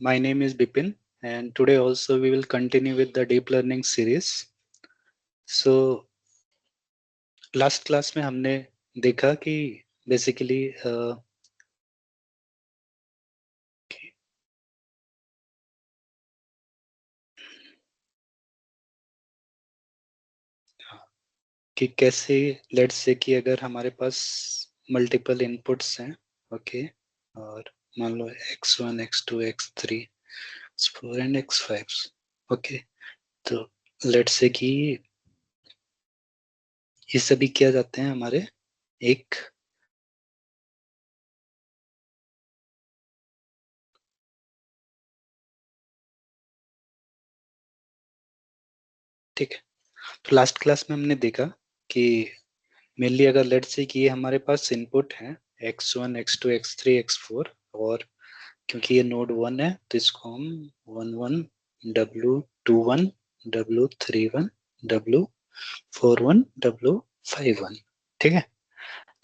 my name is Bipin and today also we will continue with the deep learning series. So last class में हमने देखा कि basically कि कैसे let's say कि अगर हमारे पास मल्टीपल इनपुट्स हैं ओके और मान लो x1 x2 x3 x4 and x5 okay तो लेट्स से कि ये सभी क्या जाते हैं हमारे एक ठीक है। तो लास्ट क्लास में हमने देखा कि मेनली अगर लेट्स से कि ये हमारे पास इनपुट है x1 x2 x3 x4 और क्योंकि ये नोड 1 है तो इसको हम 1 1 w21 w31 w41 w51 ठीक है।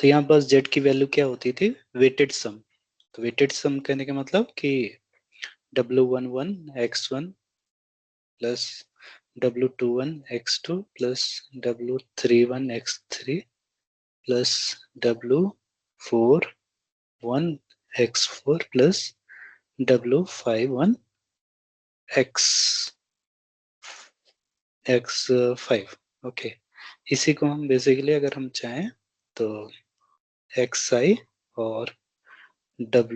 तो यहाँ बस z की वैल्यू क्या होती थी वेटेड सम। तो वेटेड सम कहने का मतलब कि w11 x1 plus w21 x2 plus w31 x3 plus w41 x4 plus w51 x5 okay. इसी को हम बेसिकली अगर हम चाहें तो xi और wi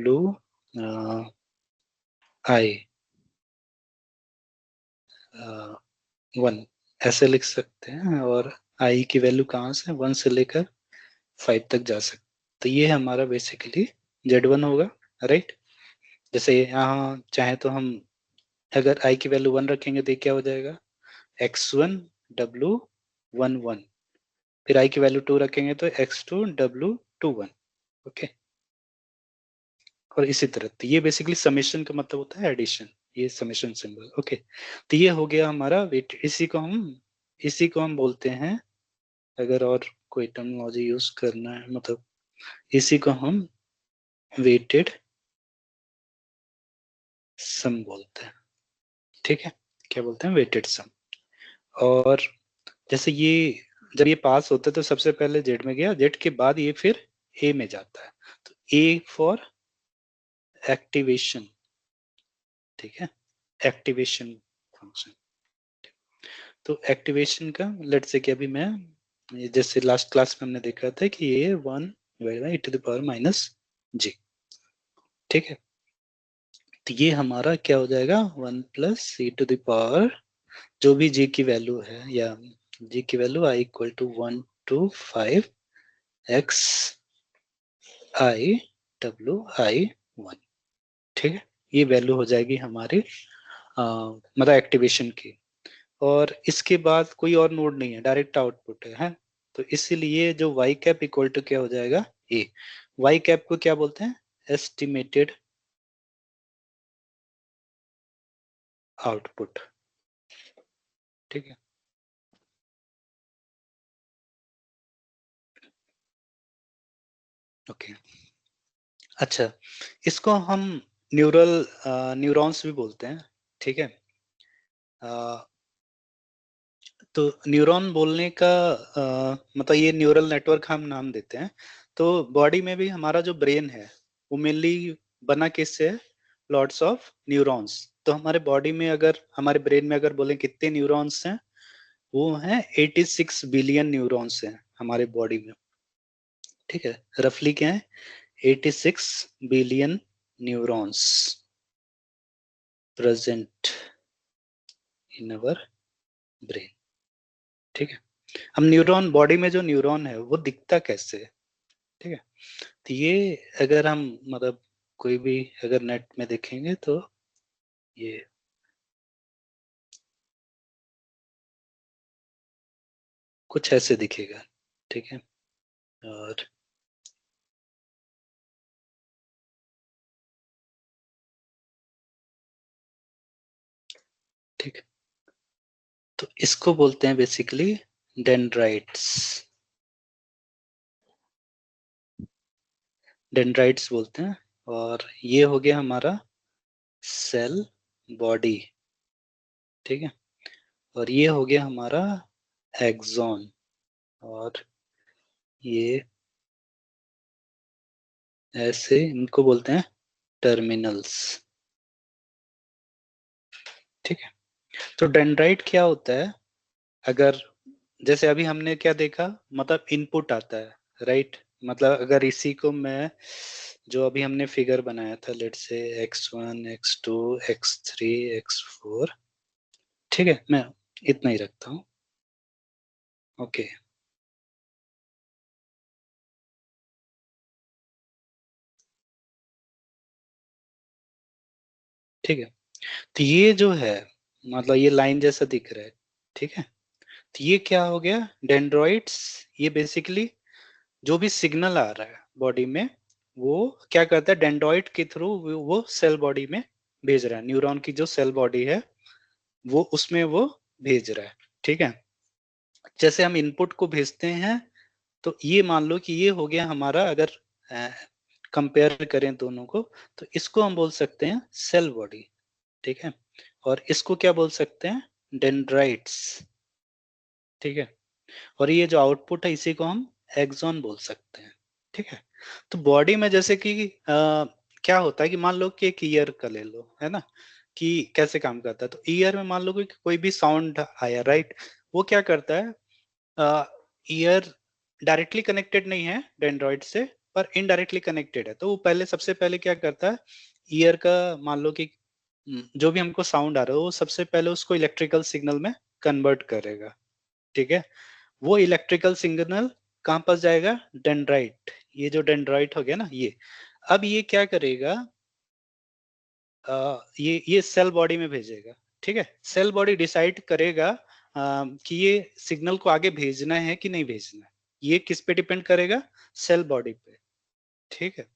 1 ऐसे लिख सकते हैं और i की वैल्यू कहाँ से 1 से लेकर 5 तक जा सकते। तो ये हमारा बेसिकली z1 होगा राइट। जैसे यहाँ चाहे तो हम अगर i की वैल्यू 1 रखेंगे तो क्या हो जाएगा x1 w11 फिर i की वैल्यू 2 रखेंगे तो x2 w21 ओके। और इसी तरह तो ये बेसिकली समेशन का मतलब होता है एडिशन ये समेशन सिंबल ओके। तो ये हो गया हमारा वेट इसी को हम बोलते हैं अगर और कोई टर्मिनोलॉजी यूज करना है मतलब इसी को हम वेटेड सम बोलते हैं ठीक है। क्या बोलते हैं वेटेड सम। और जैसे ये जब ये पास होता है तो सबसे पहले जेड में गया जेड के बाद ये फिर ए में जाता है तो ए फॉर एक्टिवेशन ठीक है एक्टिवेशन फंक्शन। तो एक्टिवेशन का लेट्स से कि अभी मैं जैसे लास्ट क्लास में हमने देखा था कि ये 1 e to the power minus z ठीक है। तो ये हमारा क्या हो जाएगा 1 plus e to the power जो भी g की वैल्यू है या g की value i equal to 1 to 5 x i w i 1 ठीक है। ये वैल्यू हो जाएगी हमारी मतलब एक्टिवेशन की। और इसके बाद कोई और नोड नहीं है डायरेक्ट आउटपुट है तो इसीलिए जो y कैप इक्वल टू क्या हो जाएगा a। y कैप को क्या बोलते हैं एस्टिमेटेड आउटपुट ठीक है। ओके अच्छा इसको हम न्यूरॉन्स भी बोलते हैं ठीक है। तो न्यूरॉन बोलने का मतलब ये न्यूरल नेटवर्क हम नाम देते हैं। तो बॉडी में भी हमारा जो ब्रेन है वो मेनली बना किससे है लॉट्स ऑफ न्यूरॉन्स। तो हमारे बॉडी में अगर हमारे ब्रेन में अगर बोले कितने न्यूरॉन्स हैं वो हैं 86 बिलियन न्यूरॉन्स हैं हमारे बॉडी में ठीक है। रफली क्या है 86 billion neurons present in our brain ठीक है। हम न्यूरॉन बॉडी में जो न्यूरॉन है वो दिखता कैसे है ठीक है। तो ये अगर हम मतलब कोई भी अगर नेट में देखेंगे तो ये कुछ ऐसे दिखेगा ठीक है। और ठीक है तो इसको बोलते हैं बेसिकली डेंड्राइट्स डेंड्राइट्स बोलते हैं। और ये हो गया हमारा सेल बॉडी, ठीक है। और ये हो गया हमारा एक्सॉन, और ये ऐसे इनको बोलते हैं टर्मिनल्स, ठीक है। तो डेंड्राइट क्या होता है, अगर जैसे अभी हमने क्या देखा, मतलब इनपुट आता है, राइट। मतलब अगर इसी को मैं, जो अभी हमने फिगर बनाया था, let's say x1 x2 x3 x4, ठीक है, मैं इतना ही रखता हूँ, ओके। ठीक है, तो ये जो है, मतलब ये लाइन जैसा दिख रहा है, ठीक है। तो ये क्या हो गया, डेंड्रॉइड्स। ये बेसिकली जो भी सिग्नल आ रहा है बॉडी में, वो क्या करता है, डेंड्रॉइड के थ्रू वो सेल बॉडी में भेज रहा है, न्यूरॉन की जो सेल बॉडी है वो उसमें वो भेज रहा है, ठीक है। जैसे हम इनपुट को भेजते हैं, तो ये मान लो कि ये हो गया हमारा, अगर कंपेयर करें दोनों को, तो इसको हम बोल सकते हैं सेल बॉडी, ठीक है। और इसको क्या बोल सकते हैं, डेंड्राइट्स, ठीक है। और ये जो आउटपुट है इसी को हम एक्सॉन बोल सकते हैं, ठीक है। तो बॉडी में जैसे कि क्या होता है कि मान लो कि एक ईयर का ले लो, है ना, कि कैसे काम करता है। तो ईयर में मान लो कि कोई भी साउंड आया, राइट, वो क्या करता है, ईयर डायरेक्टली कनेक्टेड नहीं है डेंड्रॉइड से, पर इनडायरेक्टली कनेक्टेड है। तो वो पहले, सबसे पहले क्या करता है, ईयर का मान लो कि जो भी हमको साउंड आ रहा है, वो सबसे पहले उसको इलेक्ट्रिकल सिग्नल में कन्वर्ट करेगा, ठीक है। वो इलेक्ट्रिकल सिग्नल कहाँ पास जाएगा, डेंड्राइट, ये जो डेंड्राइट हो गया ना, ये अब ये क्या करेगा, ये सेल बॉडी में भेजेगा, ठीक है। सेल बॉडी डिसाइड करेगा कि ये सिग्नल को आगे भेजना है कि नहीं भेजना है। ये किस पे डिपेंड करेगा, सेल बॉडी पे, ठीक है।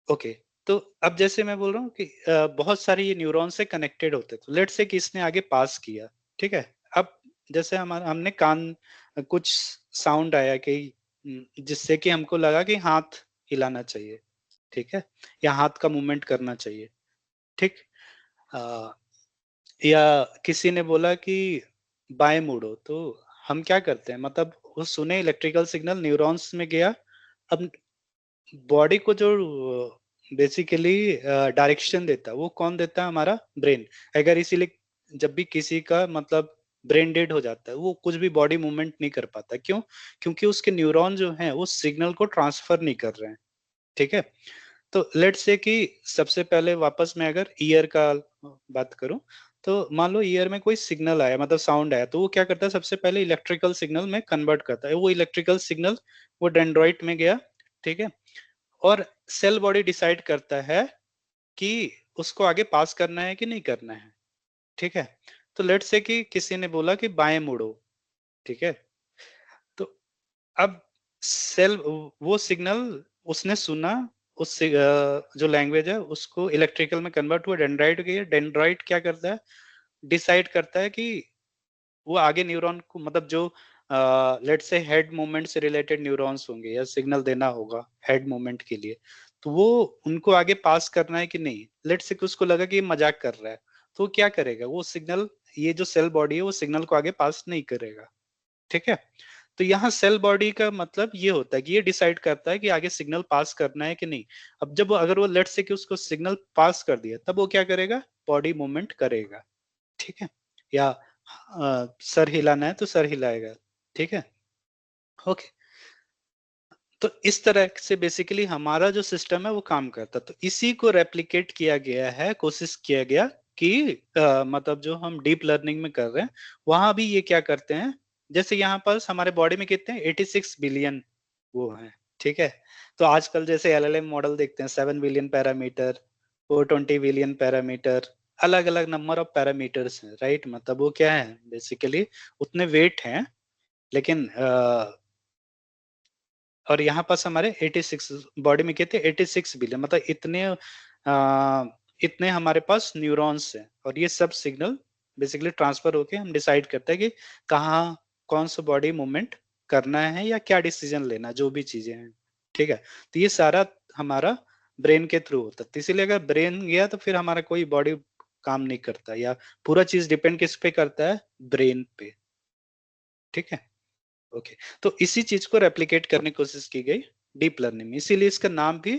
ओके, तो अब जैसे मैं बोल रहा हूँ कि बहुत सारे ये न्यूरॉन से कनेक्टेड होते, तो लेट्स से कि इसने आगे पास किया, ठीक है। अब जैसे हमारा, हमने कान, कुछ साउंड आया कि जिससे कि हमको लगा कि हाथ हिलाना चाहिए, ठीक है, या हाथ का मूवमेंट करना चाहिए, ठीक। अ, या किसी ने बोला कि बाएं मुड़ो, तो हम क्या करते हैं, मतलब वो सुने इलेक्ट्रिकल सिग्नल न्यूरॉन्स में गया। अब बॉडी को जो बेसिकली डायरेक्शन देता है, वो कौन देता है, हमारा ब्रेन। अगर इसीलिए जब भी किसी का मतलब ब्रेन डेड हो जाता है, वो कुछ भी बॉडी मूवमेंट नहीं कर पाता, क्यों, क्योंकि उसके न्यूरॉन जो हैं वो सिग्नल को ट्रांसफर नहीं कर रहे हैं, ठीक है। तो लेट्स से कि सबसे पहले वापस मैं अगर ईयर का बात करूं, तो मान लो ईयर में कोई सिग्नल आया, मतलब साउंड आया, तो वो क्या करता है, सबसे पहले इलेक्ट्रिकल सिग्नल में कन्वर्ट करता है। वो इलेक्ट्रिकल सिग्नल वो डेंड्रॉइट में गया, ठीक है। और सेल बॉडी डिसाइड करता है कि उसको आगे पास करना है कि नहीं करना है, ठीक है। तो लेट्स से कि किसी ने बोला कि बाएं मुड़ो, ठीक है। तो अब सेल, वो सिग्नल उसने सुना, उस जो लैंग्वेज है उसको इलेक्ट्रिकल में कन्वर्ट हुआ, डेंड्राइट गई। डेंड्राइट क्या करता है, डिसाइड करता है कि वो आगे न्यूरॉन को, मतलब जो लेट से हेड मूवमेंट से रिलेटेड न्यूरॉन्स होंगे या सिग्नल देना होगा हेड मूवमेंट के लिए, तो वो उनको आगे पास करना है कि नहीं। लेट से कि उसको लगा कि ये मजाक कर रहा है, तो वो क्या करेगा, वो सिग्नल, ये जो सेल बॉडी है वो सिग्नल को आगे पास नहीं करेगा, ठीक है। तो यहाँ सेल बॉडी का मतलब ये होता है कि ये डिसाइड करता है कि आगे सिग्नल पास करना है कि नहीं। अब जब अगर वो लेट से कि उसको सिग्नल पास कर दिया, तब वो क्या करेगा, बॉडी मूवमेंट करेगा, ठीक है। या सर हिलाना है तो सर हिलाएगा, ठीक है, ओके। तो इस तरह से बेसिकली हमारा जो सिस्टम है वो काम करता है। तो इसी को रेप्लिकेट किया गया है, कोशिश किया गया कि मतलब जो हम डीप लर्निंग में कर रहे हैं, वहां भी ये क्या करते हैं, जैसे यहाँ पर हमारे बॉडी में कितने 86 बिलियन वो हैं, ठीक है। तो आजकल जैसे एलएलएम मॉडल देखते हैं, 7 बिलियन पैरामीटर, 420 बिलियन पैरामीटर, अलग अलग नंबर ऑफ पैरामीटर्स हैं, राइट। मतलब वो क्या है, बेसिकली उतने वेट हैं, लेकिन और यहाँ पास हमारे 86 बॉडी में कहते हैं 86 बिलियन, मतलब इतने हमारे पास न्यूरॉन्स हैं। और ये सब सिग्नल बेसिकली ट्रांसफर होके हम डिसाइड करते हैं कि कहाँ कौन सा बॉडी मूवमेंट करना है या क्या डिसीजन लेना, जो भी चीजें हैं, ठीक है। तो ये सारा हमारा ब्रेन के थ्रू होता है। तो इसीलिए अगर ब्रेन गया तो फिर हमारा कोई बॉडी काम नहीं करता, या पूरा चीज डिपेंड किस पे करता है, ब्रेन पे। ठीक है, ओके। तो इसी चीज को रेप्लिकेट करने की कोशिश की गई डीप लर्निंग में, इसीलिए इसका नाम भी,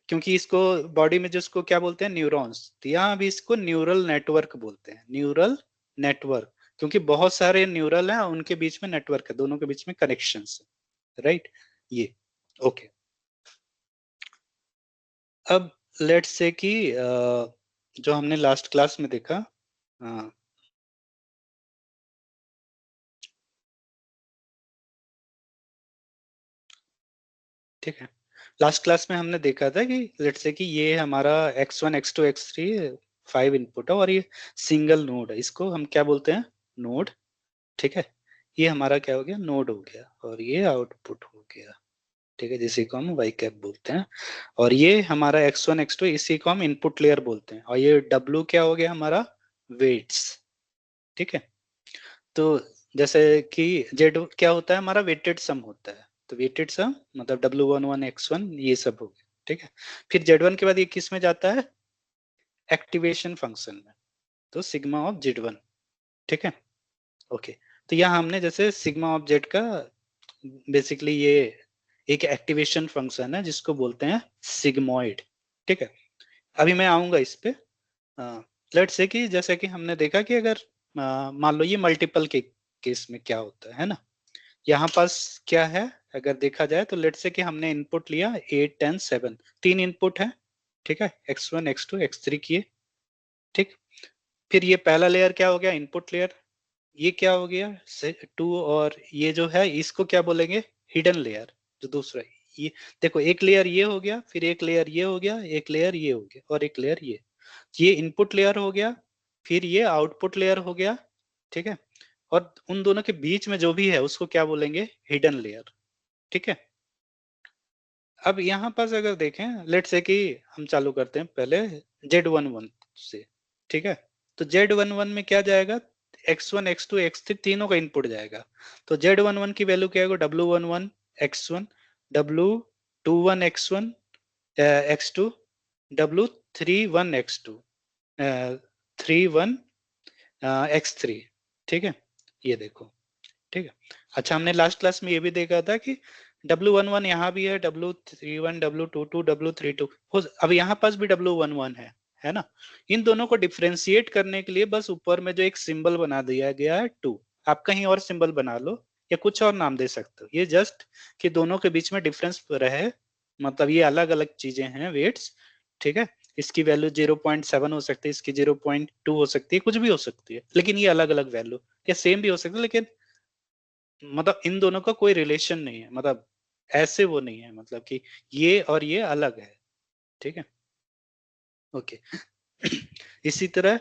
क्योंकि इसको बॉडी में जिसको क्या बोलते हैं, न्यूरॉन्स, तो यहाँ भी इसको न्यूरल नेटवर्क बोलते हैं, न्यूरल नेटवर्क, क्योंकि बहुत सारे न्यूरल हैं, उनके बीच में नेटवर्क है, दोनों के बीच में कनेक्शंस है, राइट। ये ओके। अब लेट्स से कि जो हमने लास्ट क्लास में देखा, अ, ठीक है, लास्ट क्लास में हमने देखा था कि लेट्स से कि ये हमारा x1 x2 x3 5 इनपुट है, और ये सिंगल नोड है, इसको हम क्या बोलते हैं, नोड। ठीक है, ये हमारा क्या हो गया, नोड हो गया, और ये आउटपुट हो गया। ठीक है, जिसे को हम वाई कैप बोलते हैं, और ये हमारा x1 x2, इसी को हम इनपुट लेयर बोलते हैं, और ये w क्या हो गया हमारा, वेट्स। ठीक है, तो जैसे कि जेड क्या होता है, हमारा वेटेड सम होता है, तो वेटेड सम मतलब W11 x1 ये सब हो गया। ठीक है, फिर Z1 के बाद ये किस में जाता है, एक्टिवेशन फंक्शन में, तो सिग्मा ऑफ Z1। ठीक है, ओके। तो यहाँ हमने जैसे सिग्मा ऑफ जेड का बेसिकली ये एक एक्टिवेशन फंक्शन है जिसको बोलते हैं सिग्मॉइड। ठीक है, अभी मैं आऊंगा इस पे। लेट्स से कि जैसे कि हमने देखा कि अगर मान लो ये मल्टीपल के केस में क्या होता है ना, यहाँ पास क्या है, अगर देखा जाए तो लेट्स से कि हमने इनपुट लिया 8 10 7, तीन इनपुट है। ठीक है, x1 x2 x3 किए। ठीक, फिर ये पहला लेयर क्या हो गया, इनपुट लेयर, ये क्या हो गया, टू, और ये जो है इसको क्या बोलेंगे, हिडन लेयर, जो दूसरा ये, देखो एक लेयर ये हो गया, फिर एक लेयर ये हो गया, एक लेयर ये हो गया, और एक लेयर ये इनपुट लेयर हो गया, फिर ये आउटपुट लेयर हो गया। ठीक है, और उन दोनों के बीच में जो भी है उसको क्या बोलेंगे, हिडन लेयर। ठीक है, अब यहाँ पास अगर देखें, लेट से कि हम चालू करते हैं पहले Z11 से। ठीक है, तो Z11 में क्या जाएगा, x1 x2 x3 तीनों का इनपुट जाएगा, तो Z11 की वैल्यू क्या होगा, W11 x1, W21 x1 x2, W31 x2 31 x3। ठीक है, ये देखो। ठीक है, अच्छा हमने लास्ट क्लास में ये भी देखा था कि W11 यहाँ भी है, W31 W22 W32, अब यहाँ पास भी W11 है ना। इन दोनों को डिफ्रेंशिएट करने के लिए बस ऊपर में जो एक सिंबल बना दिया गया है 2, आप कहीं और सिंबल बना लो या कुछ और नाम दे सकते हो, ये जस्ट कि दोनों के बीच में डिफरेंस रहे, मतलब ये अलग अलग चीजें हैं वेट्स। ठीक है, इसकी वैल्यू 0.7 हो सकती है, इसकी 0.2 हो सकती है, कुछ भी हो सकती है, लेकिन ये अलग अलग वैल्यू या सेम भी हो सकती है, लेकिन मतलब इन दोनों का कोई रिलेशन नहीं है, मतलब ऐसे वो नहीं है, मतलब कि ये और ये अलग है। ठीक है, ओके। इसी तरह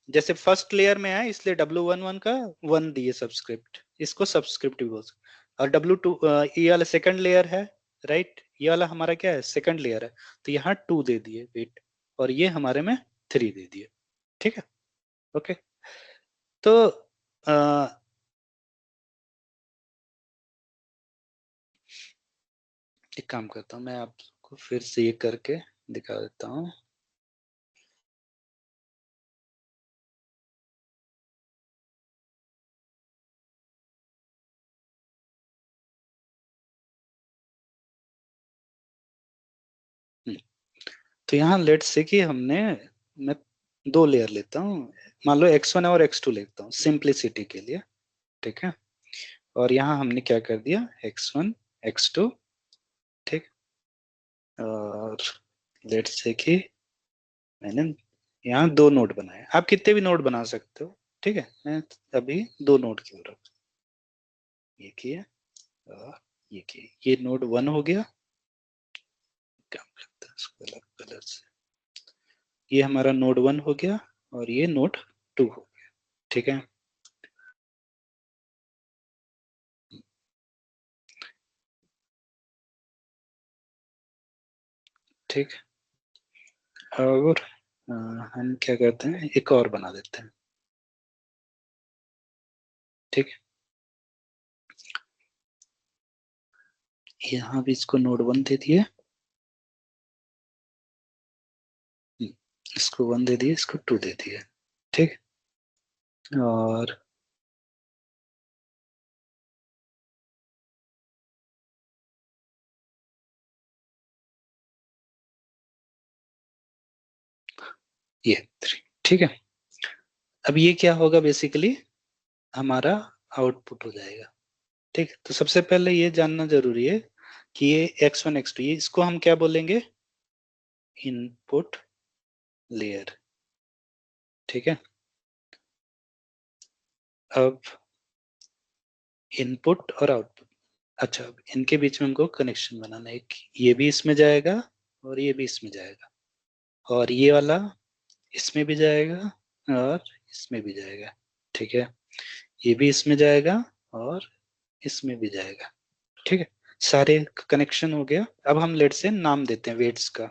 जैसे फर्स्ट लेयर में है, इसलिए W11 का 1 दिए सबस्क्रिप्ट, इसको सबस्क्रिप्ट भी बोल सकते। और W2 ये वाला सेकंड लेयर है, राइट, ये वाला हमारा क्या है, सेकंड लेयर है, तो यहाँ 2 दे दिए वेट, और ये हमारे में 3 दे दिए। ठीक है, ओके। तो आ, एक काम करता हूँ, मैं आपको फिर से ये करके दिखा देता हूँ। तो यहाँ लेट्स से कि हमने, मैं 2 लेयर लेता हूँ, मान लो x1 और x2 लेता हूँ सिंप्लिसिटी के लिए। ठीक है, और यहाँ हमने क्या कर दिया, x1 x2। ठीक, और लेट्स से कि मैंने यहाँ 2 नोड बनाए, आप कितने भी नोड बना सकते हो। ठीक है, मैं अभी 2 नोड की ओर, ये किया और ये किया, ये नोड 1 हो गया, काम करता है इसको अलग कलर से, ये हमारा नोड 1 हो गया, और ये नोड 2 हो गया। ठीक है, ठीक, और हम क्या करते हैं, एक और बना देते हैं। ठीक है, यहाँ भी इसको नोड 1 दे दिए, इसको 1 दे दिए, इसको 2 दे दिए, ठीक। और ये 3, ठीक है। अब ये क्या होगा, बेसिकली हमारा आउटपुट हो जाएगा, ठीक है। तो सबसे पहले ये जानना जरूरी है कि ये x1 x2, ये इसको हम क्या बोलेंगे, इनपुट लेयर, ठीक है। अब इनपुट और आउटपुट, अच्छा अब इनके बीच में हमको कनेक्शन बनाना है, एक ये भी इसमें जाएगा और ये भी इसमें जाएगा, और ये वाला इसमें भी जाएगा और इसमें भी जाएगा, ठीक है। ये भी इसमें जाएगा और इसमें भी जाएगा, ठीक है। सारे कनेक्शन हो गया। अब हम लेट से नाम देते हैं वेट्स का,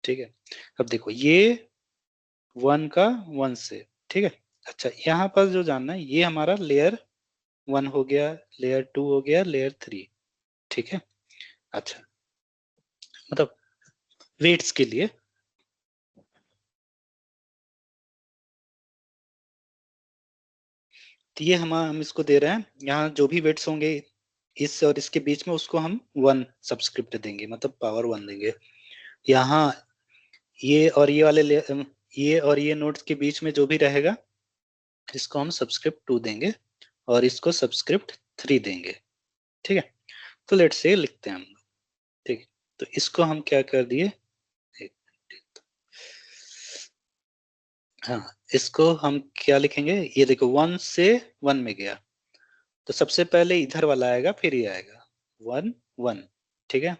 ठीक है। अब देखो ये 1 का 1 से, ठीक है। अच्छा यहाँ पर जो जानना है, ये हमारा लेयर 1 हो गया, लेयर 2 हो गया, लेयर 3, ठीक है। अच्छा मतलब वेट्स के लिए, तो ये हम इसको दे रहे हैं, यहाँ जो भी वेट्स होंगे इस और इसके बीच में, उसको हम 1 सब्सक्रिप्ट देंगे, मतलब पावर 1 देंगे। यहाँ ये और ये वाले ये और ये नोड्स के बीच में जो भी रहेगा, इसको हम सब्सक्रिप्ट 2 देंगे और इसको सब्सक्रिप्ट 3 देंगे, ठीक है। तो लेट से लिखते हैं हम, ठीक है। तो इसको हम क्या कर दिए, हाँ इसको हम क्या लिखेंगे, ये देखो 1 से 1 में गया, तो सबसे पहले इधर वाला आएगा, फिर ये आएगा 1 1, ठीक है।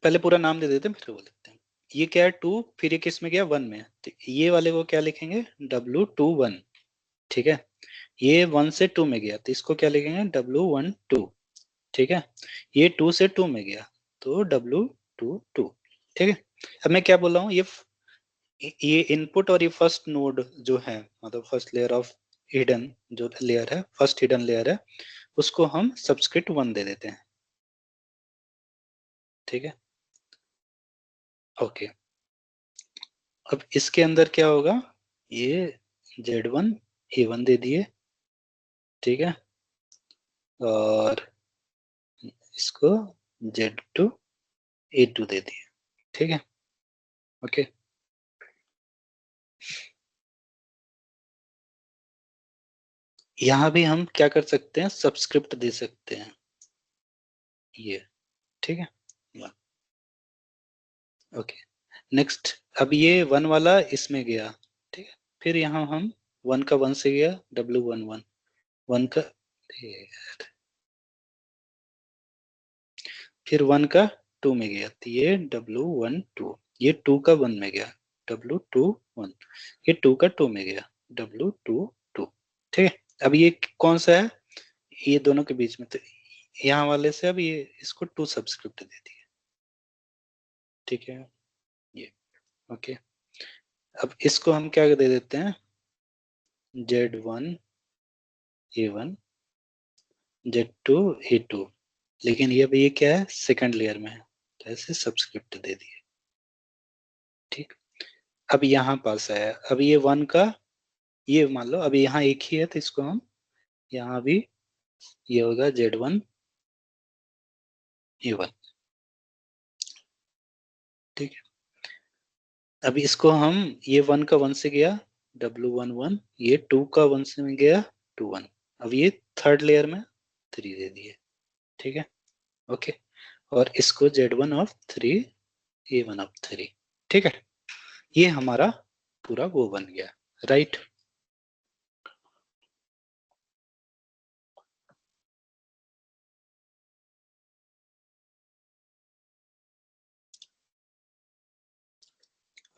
पहले पूरा नाम दे देते हैं, फिर वो लिखते हैं। ये क्या है 2, फिर ये किस में गया 1 में, तो ये वाले को क्या लिखेंगे, W21, ठीक है। ये 1 से 2 में गया, तो इसको क्या लिखेंगे, W12, ठीक है। ये 2 से 2 में गया, तो W22, ठीक है। अब मैं क्या बोल रहा हूँ, ये इनपुट और ये फर्स्ट नोड जो है, मतलब फर्स्ट लेयर ऑफ हिडन जो लेयर है, फर्स्ट हिडन लेयर है, उसको हम सब्सक्रिप्ट 1 दे देते हैं, ठीक है। ओके, अब इसके अंदर क्या होगा, ये Z1 A1 दे दिए, ठीक है। और इसको Z2 A2 दे दिए, ठीक है। ओके, यहाँ भी हम क्या कर सकते हैं, सब्सक्रिप्ट दे सकते हैं, ये, ठीक है। ओके, नेक्स्ट, अब ये 1 वाला इसमें गया, ठीक है। फिर यहाँ हम 1 का 1 से गया, W11, 1 का, फिर 1 का 2 में गया, तो ये W12, ये 2 का 1 में गया, W21, ये 2 का 2 में गया, W22, ठीक है। अब ये कौन सा है, ये दोनों के बीच में, तो यहाँ वाले से अब ये इसको 2 सब्सक्रिप्ट दे दिए, ठीक है। ये ओके, अब इसको हम क्या दे देते हैं, Z1 A1, Z2 A2, लेकिन ये क्या है, सेकंड लेयर में है, तो ऐसे सब्सक्रिप्ट दे दिए, ठीक। अब यहाँ पास आया, अब ये 1 का, ये मान लो अभी यहाँ एक ही है, तो इसको हम यहाँ भी, ये होगा Z1 A1, ठीक है। अब इसको हम, ये 1 का 1 से गया, W11, ये 2 का 1 से में गया, 21, अब ये थर्ड लेयर में 3 दे दिए, ठीक है। ओके, और इसको Z1 ऑफ 3, A1 ऑफ 3, ठीक है। ये हमारा पूरा वो बन गया, राइट।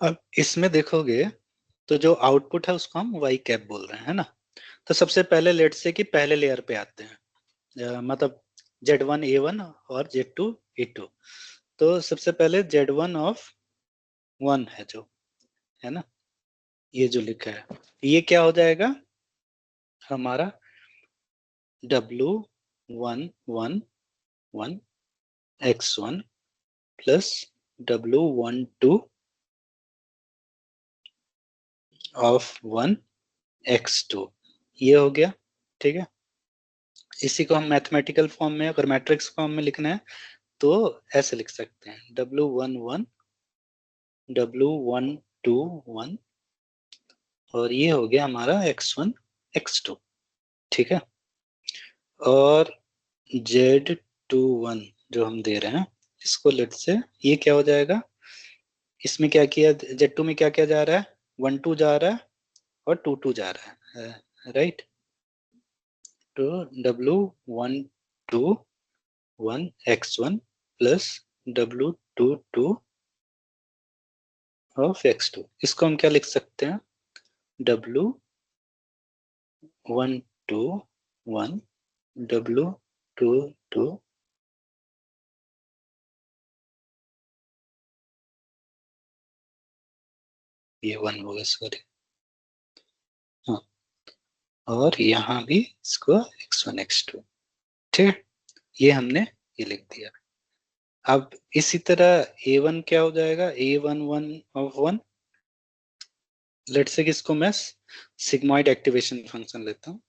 अब इसमें देखोगे तो जो आउटपुट है उसको हम वाई कैप बोल रहे हैं, है ना। तो सबसे पहले लेट से कि पहले लेयर पे आते हैं, मतलब Z1 A1 और Z2 A2। तो सबसे पहले Z1 ऑफ 1 है जो, है ना, ये जो लिखा है, ये क्या हो जाएगा हमारा W11 1 X1 plus W12 of 1 x2, ये हो गया। ठीक है, इसी को हम मैथमेटिकल फॉर्म में अगर मैट्रिक्स फॉर्म में लिखना है तो ऐसे लिख सकते हैं, W11 W121 और ये हो गया हमारा x1 x2। ठीक है, और Z21 जो हम दे रहे हैं इसको लेट से ये क्या हो जाएगा, इसमें क्या किया, Z2 में क्या क्या जा रहा है, 1 2 जा रहा है और 2 2 जा रहा है, राइट। तो W121 x1 plus W22 of x2, इसको हम क्या लिख सकते हैं, W121 W22 ये 1 होगा, सॉरी, हाँ, और यहाँ भी इसको x1 x2। ठीक है, ये हमने ये लिख दिया। अब इसी तरह A1 क्या हो जाएगा, A11 ऑफ 1, लेट से किसको मैं सिग्मॉइड एक्टिवेशन फंक्शन लेता हूँ,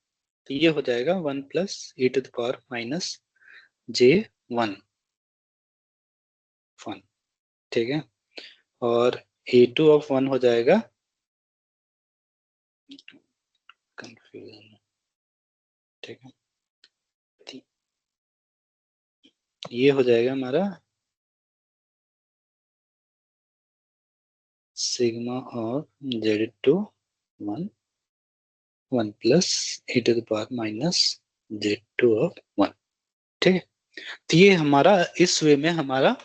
तो ये हो जाएगा 1 plus e to the power minus J1 1। ठीक है, और A2 ऑफ 1 हो जाएगा, कंफ्यूजन, ठीक है, ये हो जाएगा हमारा sigma of Z2 1 1 plus e to the power minus Z2 of 1। ठीक है, तो ये हमारा इस वे में हमारा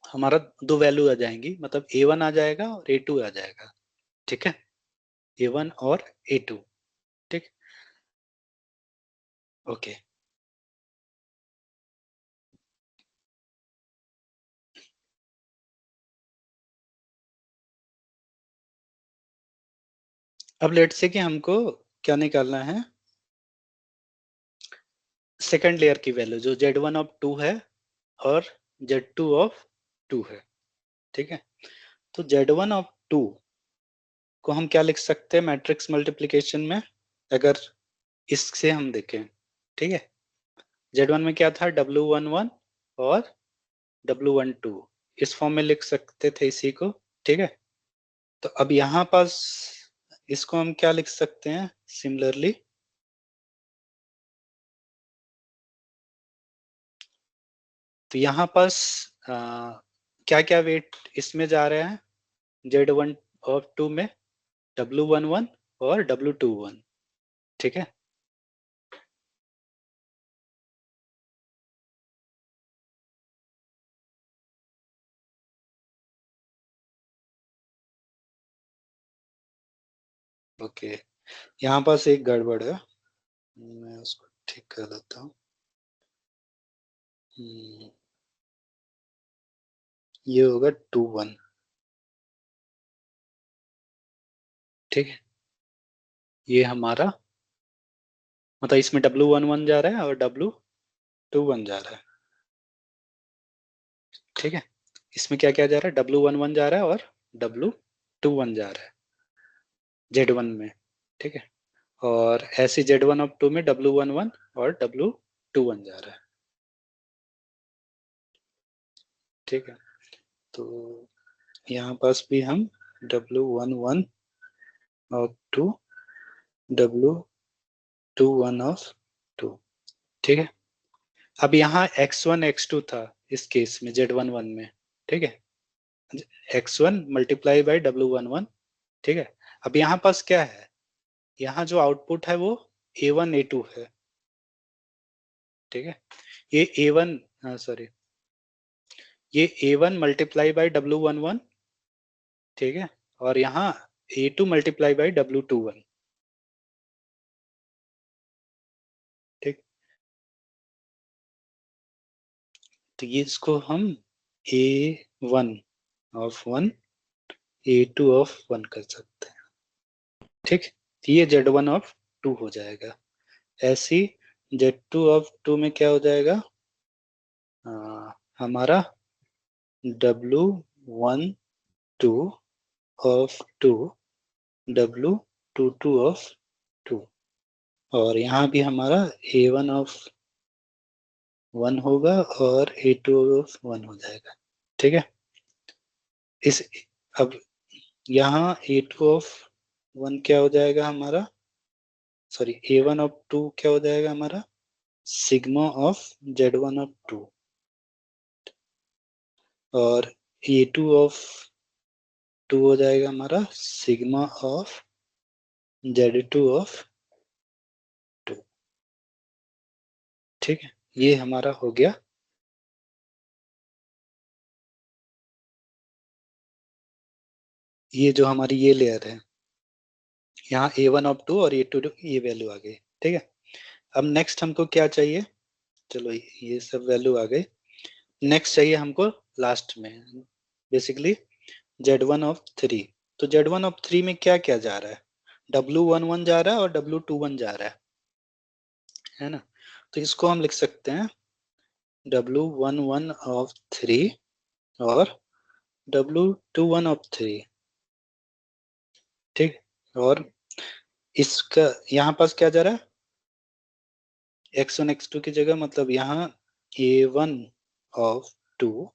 हमारा दो वैल्यू आ जाएंगी, मतलब A1 आ जाएगा और A2 आ जाएगा। ठीक है, A1 और A2। ठीक, ओके। अब लेट से कि हमको क्या निकालना है, सेकंड लेयर की वैल्यू जो Z1 ऑफ 2 है और Z2 ऑफ 2 है। ठीक है, तो Z1 ऑफ 2 को हम क्या लिख सकते हैं मैट्रिक्स मल्टीप्लिकेशन में, अगर इससे हम देखें। ठीक है, Z1 में क्या था, W11 और W12, इस फॉर्म में लिख सकते थे इसी को। ठीक है, तो अब यहाँ पास इसको हम क्या लिख सकते हैं सिमिलरली, तो यहाँ पास क्या क्या वेट इसमें जा रहे हैं, Z1 और 2 में W11 और W21। ठीक है, ओके, यहाँ पास एक गड़बड़ है, मैं उसको ठीक कर देता हूँ। ये होगा 2 1। ठीक है, ये हमारा मतलब इसमें W11 जा रहा है और W21 जा रहा है। ठीक है, इसमें क्या क्या जा रहा है, W11 जा रहा है और W21 जा रहा है Z1 में। ठीक है, और ऐसे Z1 ऑफ 2 में W11 और W21 जा रहा है। ठीक है, तो यहाँ पास भी हम W11 ऑफ 2 W21 ऑफ 2। ठीक है, अब यहाँ x1 x2 था इस केस में Z11 में। ठीक है, x1 मल्टीप्लाई बाई W11। ठीक है, अब यहाँ पास क्या है, यहाँ जो आउटपुट है वो A1 A2 है। ठीक है, ये A1, सॉरी, ये A1 मल्टीप्लाई बाई W11। ठीक है, और यहाँ A2 मल्टीप्लाई बाई W21। ठीक, तो ये इसको हम A1 ऑफ 1 A2 ऑफ 1 कर सकते हैं। ठीक, तो ये Z1 ऑफ 2 हो जाएगा। ऐसी Z2 ऑफ 2 में क्या हो जाएगा, हमारा W12 ऑफ 2, W22 ऑफ 2, और यहाँ भी हमारा A1 ऑफ 1 होगा और A2 ऑफ 1 हो जाएगा। ठीक है, इस अब यहाँ A2 ऑफ 1 क्या हो जाएगा हमारा, सॉरी A1 ऑफ 2 क्या हो जाएगा हमारा, सिग्मा ऑफ Z1 ऑफ 2, और A2 ऑफ 2 हो जाएगा हमारा सिग्मा ऑफ Z2 ऑफ 2। ठीक है, ये हमारा हो गया। ये जो हमारी ये लेयर है, यहाँ A1 ऑफ 2 और A2 ये वैल्यू आ गई। ठीक है, अब नेक्स्ट हमको क्या चाहिए, चलो ये सब वैल्यू आ गई। नेक्स्ट चाहिए हमको लास्ट में बेसिकली Z1 ऑफ 3। तो Z1 ऑफ 3 में क्या क्या जा रहा है, W11 जा रहा है और W21 जा रहा है ना। तो इसको हम लिख सकते हैं W11 ऑफ 3 और W21 ऑफ 3। ठीक, और इसका यहाँ पास क्या जा रहा है, x1 x2 की जगह, मतलब यहाँ A1 ऑफ 2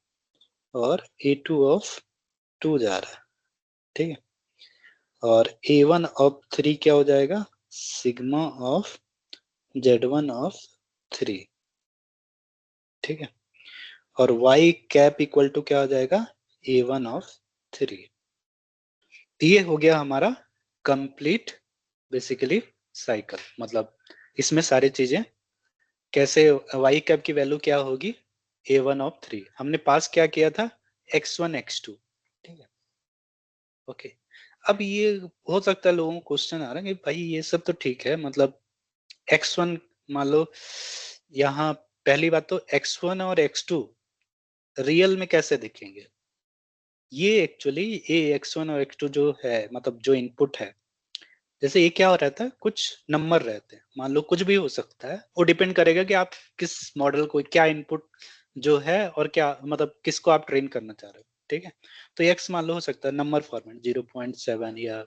और A2 ऑफ 2 जा रहा है। ठीक है, और A1 ऑफ 3 क्या हो जाएगा, सिग्मा ऑफ Z1 ऑफ 3। ठीक है, और y कैप इक्वल टू क्या हो जाएगा, A1 ऑफ 3। ये हो गया हमारा कंप्लीट बेसिकली साइकिल, मतलब इसमें सारी चीजें कैसे, y कैप की वैल्यू क्या होगी, A1 ऑफ 3, हमने पास क्या किया था, x1 x2। ठीक है, ओके। अब ये हो सकता है लोगों को क्वेश्चन आ रहा है कि भाई ये सब तो ठीक है, मतलब x1 मान लो, यहाँ पहली बात तो x1 और x2 रियल में कैसे दिखेंगे, ये एक्चुअली ये x1 और x2 जो है, मतलब जो इनपुट है, जैसे ये क्या हो रहता है, कुछ नंबर रहते हैं, मान लो कुछ भी हो सकता है, वो डिपेंड करेगा कि आप किस मॉडल को क्या इनपुट जो है और क्या, मतलब किसको आप ट्रेन करना चाह रहे हो। ठीक है, तो x मान लो हो सकता है नंबर फॉर्मेट 0.7, या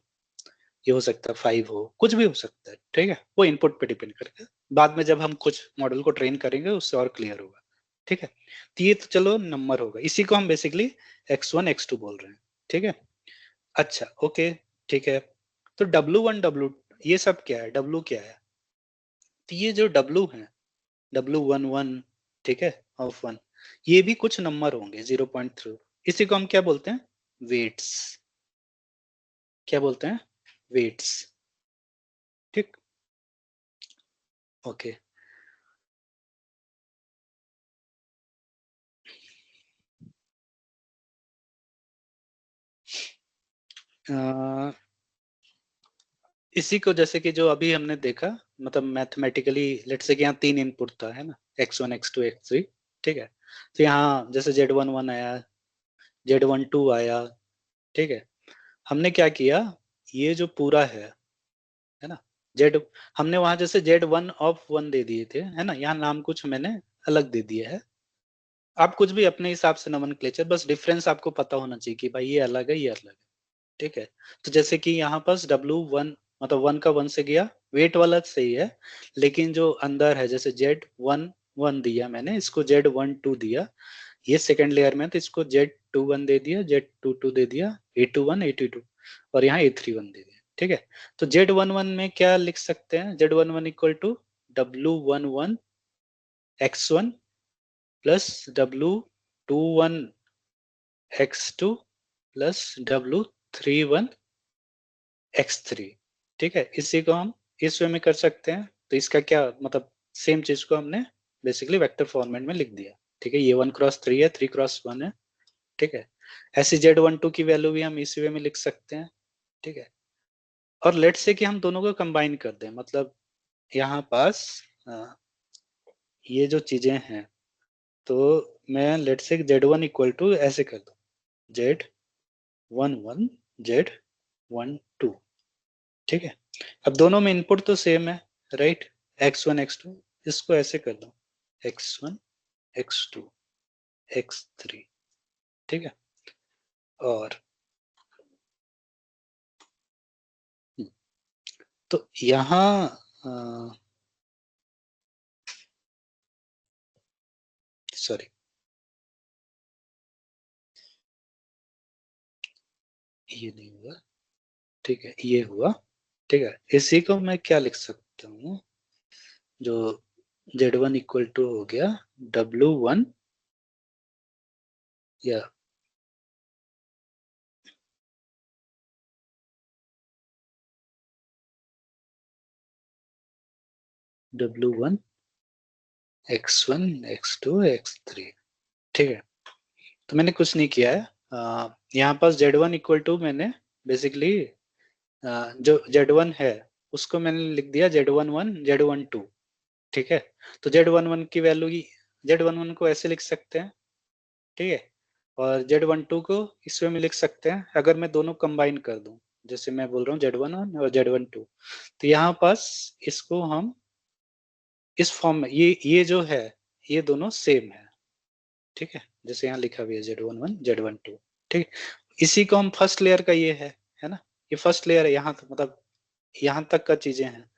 ये हो सकता है 5 हो, कुछ भी हो सकता है। ठीक है, वो इनपुट पे डिपेंड करेगा, बाद में जब हम कुछ मॉडल को ट्रेन करेंगे उससे और क्लियर होगा। ठीक है, तो ये तो चलो नंबर होगा, इसी को हम बेसिकली x1 x2 बोल रहे हैं। ठीक है, अच्छा ओके, ठीक है। तो W1 W, ये सब क्या है, W क्या है, तो ये जो W है, W11, ठीक है, ऑफ 1, ये भी कुछ नंबर होंगे 0.3, इसी को हम क्या बोलते हैं, वेट्स। क्या बोलते हैं, वेट्स। ठीक, ओके। इसी को जैसे कि जो अभी हमने देखा, मतलब मैथमेटिकली लेट्स से कि यहाँ 3 इनपुट था, है ना, x1 x2 x3। ठीक है, तो यहाँ जैसे Z11 आया, Z12 आया। ठीक है, हमने क्या किया, ये जो पूरा है ना, जेड, हमने वहां जैसे Z1 ऑफ 1 दे दिए थे, है ना, यहाँ नाम कुछ मैंने अलग दे दिया है। आप कुछ भी अपने हिसाब से नोमेनक्लेचर, बस डिफरेंस आपको पता होना चाहिए कि भाई ये अलग है, ये अलग है। ठीक है, तो जैसे कि यहाँ पास W1, मतलब 1 का 1 से गया, वेट वाला सही है, लेकिन जो अंदर है जैसे Z11 दिया मैंने, इसको Z12 दिया, ये सेकंड लेयर में, तो इसको Z21 दे दिया, Z22 दे दिया, A21 A22, और यहाँ A31 दे दिया। ठीक है, तो Z11 में क्या लिख सकते हैं, Z11 equal to W11 X1 plus W21 X2 plus W31 X3। ठीक है, इसी को हम इस वे में कर सकते हैं, तो इसका क्या मतलब, सेम चीज को हमने बेसिकली वेक्टर फॉर्मेट में लिख दिया। ठीक है, ये 1 क्रॉस 3 है, 3 क्रॉस 1 है। ठीक है, ऐसे Z12 की वैल्यू भी हम इसी वे में लिख सकते हैं। ठीक है, और लेट्स से कि हम दोनों को कंबाइन कर दें, मतलब यहाँ पास ये जो चीजें हैं, तो मैं let's say Z1 equal to ऐसे कर दूं, Z11 Z12। ठीक है, अब दोनों में इनपुट तो सेम है, राइट, x1 x2, इसको ऐसे कर दो, x1 x2 x3। ठीक है। और तो यहाँ सॉरी, ये नहीं हुआ, ठीक है, ये हुआ, ठीक है। इसी को मैं क्या लिख सकता हूँ, जो Z1 इक्वल टू हो गया W1 या W1 X1 X2 X3, ठीक है। तो मैंने कुछ नहीं किया है, यहाँ पास Z1 इक्वल टू मैंने बेसिकली जो Z1 है उसको मैंने लिख दिया Z11 Z12, ठीक है। तो Z11 की वैल्यू Z11 को ऐसे लिख सकते हैं, ठीक है। और Z12 को इस वे में लिख सकते हैं, अगर मैं दोनों कंबाइन कर दूं, जैसे मैं बोल रहा हूँ Z11 और Z12, तो यहाँ पास इसको हम इस फॉर्म में, ये जो है ये दोनों सेम है, ठीक है। जैसे यहाँ लिखा हुआ है Z11 Z12, ठीक है। इसी को हम फर्स्ट लेयर का ये है ना, ये फर्स्ट लेयर है, यहाँ तक मतलब यहाँ तक का चीजें हैं।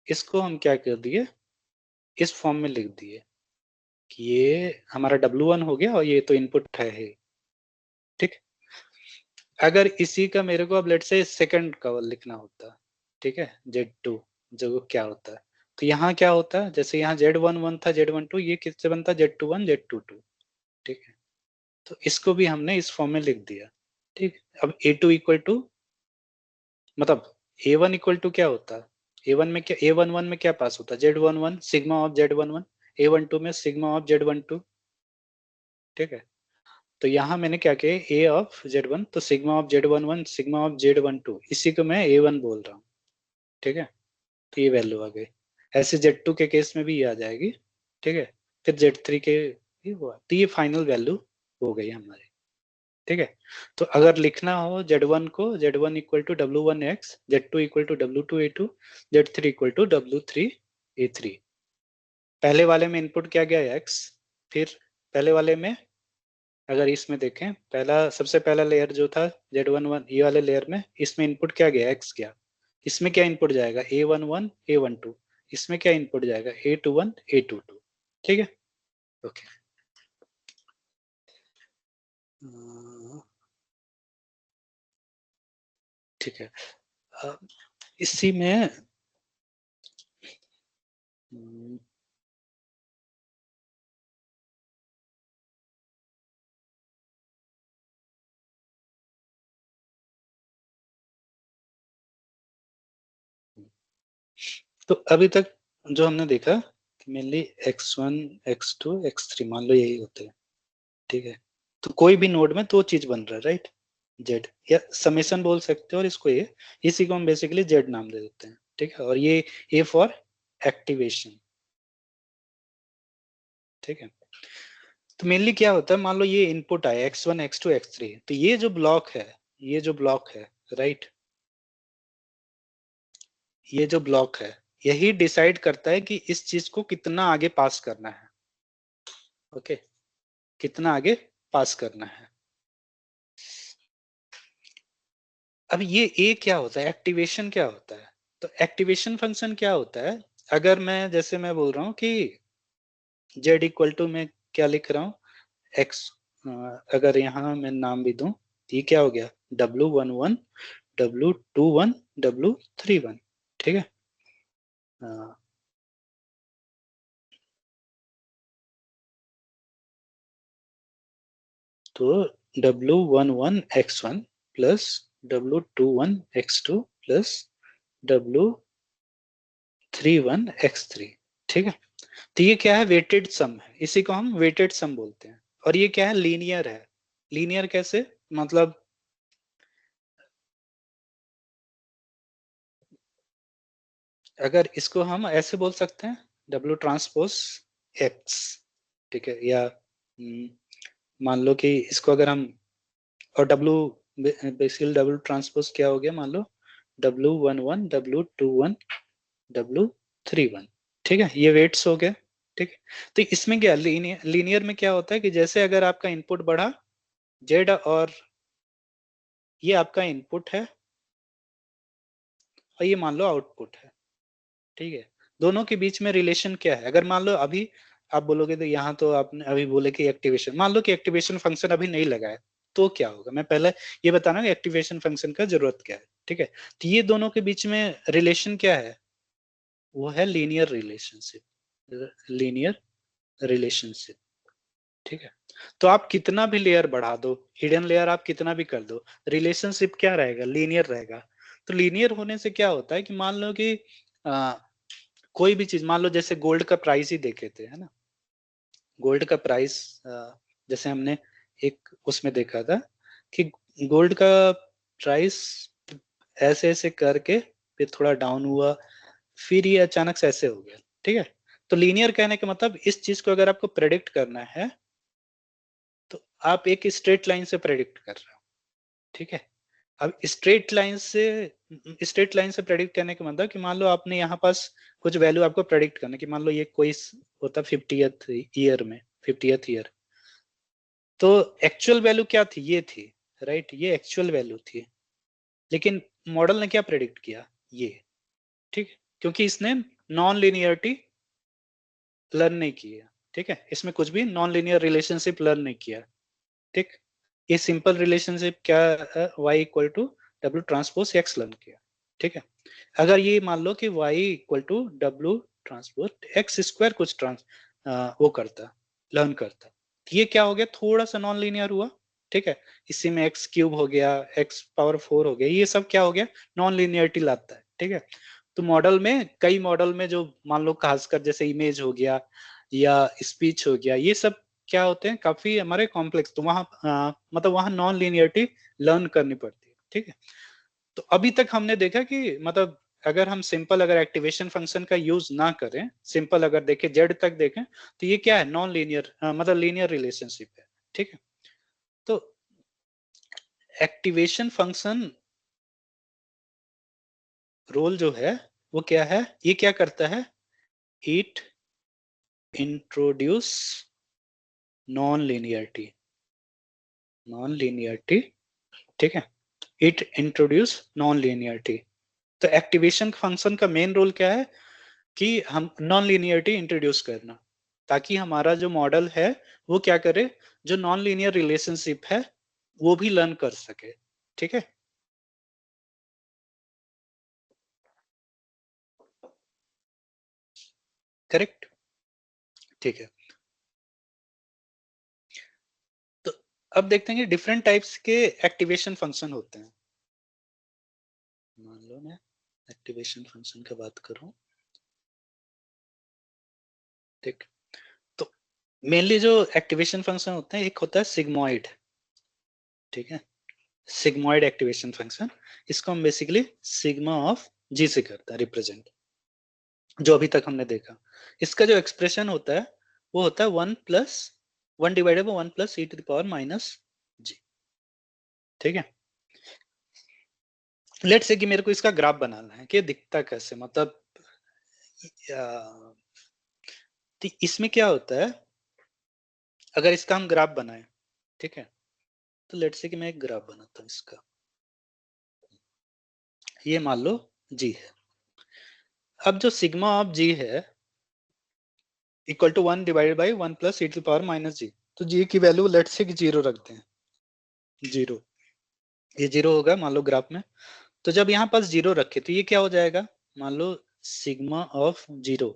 इसको हम क्या कर दिए, इस फॉर्म में लिख दिए कि ये हमारा W1 हो गया और ये तो इनपुट है, ठीक। अगर इसी का मेरे को अब लेट से सेकंड का लिखना होता, ठीक है, Z2 जो क्या होता है, तो यहाँ क्या होता है, जैसे यहाँ Z11 था Z12, ये किससे बनता है Z21 Z22, ठीक है। तो इसको भी हमने इस फॉर्म में लिख दिया, ठीक। अब A2 इक्वल टू मतलब A1 इक्वल टू क्या होता है, A1 में क्या, A11 में क्या पास होता है Z11 sigma of Z11, A12 में सिग्मा ऑफ Z12, ठीक है। तो यहाँ मैंने क्या किया, A ऑफ Z1 तो sigma of Z11 sigma of Z12, इसी को मैं A1 बोल रहा हूँ, ठीक है। तो ये वैल्यू आ गई, ऐसे Z2 के केस में भी ये आ जाएगी, ठीक है। फिर Z3 के ये हुआ, तो ये फाइनल वैल्यू हो गई हमारी, ठीक है। तो अगर लिखना हो Z1 को, Z1 equal to W1X, Z2 equal to W2A2, Z3 equal to W3A3। पहले वाले में इनपुट क्या गया X, फिर पहले वाले में अगर इसमें देखें, सबसे पहला लेयर जो था Z11 ये वाले लेयर में, इसमें इनपुट क्या गया X गया, इसमें क्या इनपुट जाएगा A11 A12, इसमें क्या इनपुट जाएगा A21 A22, ठीक है। ओके, ठीक है। अब इसी में हम्म, तो अभी तक जो हमने देखा मेनली X1 X2 X3 मान लो यही होते हैं, ठीक है। तो कोई भी नोड में दो चीज बन रहा है, राइट, जेड या समेशन बोल सकते हो, और इसको ये, इसी को हम बेसिकली जेड नाम दे देते हैं, ठीक है। और ये ए फॉर एक्टिवेशन, ठीक है। तो मेनली क्या होता है, मान लो ये इनपुट आया X1 X2 X3, तो ये जो ब्लॉक है, ये जो ब्लॉक है, राइट, ये जो ब्लॉक है यही डिसाइड करता है कि इस चीज को कितना आगे पास करना है, ओके, कितना आगे पास करना है। अब ये ए क्या होता है, एक्टिवेशन क्या होता है, तो एक्टिवेशन फंक्शन क्या होता है, अगर मैं जैसे मैं बोल रहा हूँ कि z इक्वल टू मैं क्या लिख रहा हूँ x, अगर यहाँ मैं नाम भी दूं तो ये क्या हो गया W11 W21 W31, ठीक है। अ, तो W11 x1 plus W21 x2 plus W31 x3, ठीक है। तो ये क्या है, वेटेड सम है, इसी को हम वेटेड सम बोलते हैं। और ये क्या है, लीनियर है। लीनियर कैसे, मतलब अगर इसको हम ऐसे बोल सकते हैं डब्ल्यू ट्रांसपोज एक्स, ठीक है, या मान लो कि इसको अगर हम, और डब्ल्यू बेसिकली डब्ल्यू ट्रांसपोज क्या हो गया, मान लो W11 W21 W31, ठीक है, ये वेट्स हो गए, ठीक है। तो इसमें क्या लीनियर में क्या होता है कि जैसे अगर आपका इनपुट बढ़ा जेड और ये आपका इनपुट है और ये मान लो आउटपुट है, ठीक है। दोनों के बीच में रिलेशन क्या है? अगर मान लो अभी आप बोलोगे तो यहाँ तो आपने अभी बोले कि एक्टिवेशन, मान लो कि एक्टिवेशन फंक्शन अभी नहीं लगा है, तो क्या होगा? मैं पहले ये बताना कि एक्टिवेशन फंक्शन का जरूरत क्या है, ठीक है। तो ये दोनों के बीच में रिलेशन क्या है? वो है लीनियर रिलेशनशिप, लीनियर रिलेशनशिप, ठीक है। तो आप कितना भी लेयर बढ़ा दो, हिडन लेयर आप कितना भी कर दो, रिलेशनशिप क्या रहेगा? लीनियर रहेगा। तो लीनियर होने से क्या होता है कि मान लो कि आ, कोई भी चीज, मान लो जैसे गोल्ड का प्राइस ही देखे थे, है ना। गोल्ड का प्राइस जैसे हमने एक उसमें देखा था कि गोल्ड का प्राइस ऐसे ऐसे करके फिर थोड़ा डाउन हुआ, फिर ये अचानक से ऐसे हो गया, ठीक है। तो लीनियर कहने का मतलब इस चीज को अगर आपको प्रेडिक्ट करना है तो आप एक स्ट्रेट लाइन से प्रेडिक्ट कर रहे हो, ठीक है। अब स्ट्रेट लाइन से प्रेडिक्ट करने का मतलब कि मान लो आपने यहाँ पास कुछ वैल्यू आपको प्रेडिक्ट करना, कि मान लो ये कोई होता 50th ईयर में, 50th ईयर, तो एक्चुअल वैल्यू क्या थी? ये थी, राइट, ये एक्चुअल वैल्यू थी। लेकिन मॉडल ने क्या प्रेडिक्ट किया? ये, ठीक है, क्योंकि इसने नॉन लिनियरिटी लर्न नहीं किया, ठीक है। इसमें कुछ भी नॉन लिनियर रिलेशनशिप लर्न नहीं किया, ठीक। ये सिंपल रिलेशनशिप क्या, y equal to W transpose X learn किया, ठीक है। अगर ये मान लो कि y equal to W transpose X square कुछ वो करता, लर्न करता, तो ये क्या हो गया? थोड़ा सा नॉन लीनियर हुआ, ठीक है। इसी में एक्स क्यूब हो गया, एक्स पावर 4 हो गया, ये सब क्या हो गया? नॉन लीनियरिटी लाता है, ठीक है। तो मॉडल में, कई मॉडल में जो मान लो खासकर जैसे इमेज हो गया या स्पीच हो गया, ये सब क्या होते हैं? काफी हमारे कॉम्प्लेक्स, तो वहां मतलब वहां नॉन लीनियरिटी लर्न करनी पड़ती है, ठीक है। तो अभी तक हमने देखा कि मतलब अगर हम सिंपल, अगर एक्टिवेशन फंक्शन का यूज ना करें, सिंपल अगर देखें, जेड तक देखें, तो ये क्या है? नॉन लीनियर, मतलब लीनियर रिलेशनशिप है, ठीक है। तो एक्टिवेशन फंक्शन रोल जो है वो क्या है? ये क्या करता है? It introduce non linearity, non linearity, ठीक है। It introduce non linearity. तो एक्टिवेशन फंक्शन का मेन रोल क्या है? कि हम नॉन लीनियरिटी इंट्रोड्यूस करना, ताकि हमारा जो मॉडल है वो क्या करे? जो नॉन लीनियर रिलेशनशिप है वो भी लर्न कर सके, ठीक है। करेक्ट, ठीक है। तो अब देखते हैं कि डिफरेंट टाइप्स के एक्टिवेशन फंक्शन होते हैं। मान लो मैं एक्टिवेशन फंक्शन की बात करूं, ठीक। तो मेनली जो एक्टिवेशन फंक्शन होते हैं, एक होता है सिग्मोइड, ठीक है। सिग्मोइड एक्टिवेशन फंक्शन, इसको हम बेसिकली सिग्मा ऑफ जी से करता है रिप्रेजेंट, जो अभी तक हमने देखा। इसका जो एक्सप्रेशन होता है वो होता है 1 डिवाइडेड बाई 1 + e⁻⁻g, ठीक है। लेट से कि मेरे को इसका ग्राफ बनाना है कि दिखता कैसे, मतलब तो इसमें क्या होता है? अगर इसका हम ग्राफ बनाए, ठीक है, तो लेट से कि मैं एक ग्राफ बनाता हूँ इसका, ये मान लो जी है। अब जो सिग्मा ऑफ जी है इक्वल टू 1 / 1 + e⁻⁻g, तो जी की वैल्यू लेट से कि 0 रखते हैं, 0, ये 0 होगा मान लो ग्राफ में। तो जब यहाँ पास 0 रखे तो ये क्या हो जाएगा? मान लो सिग्मा ऑफ 0,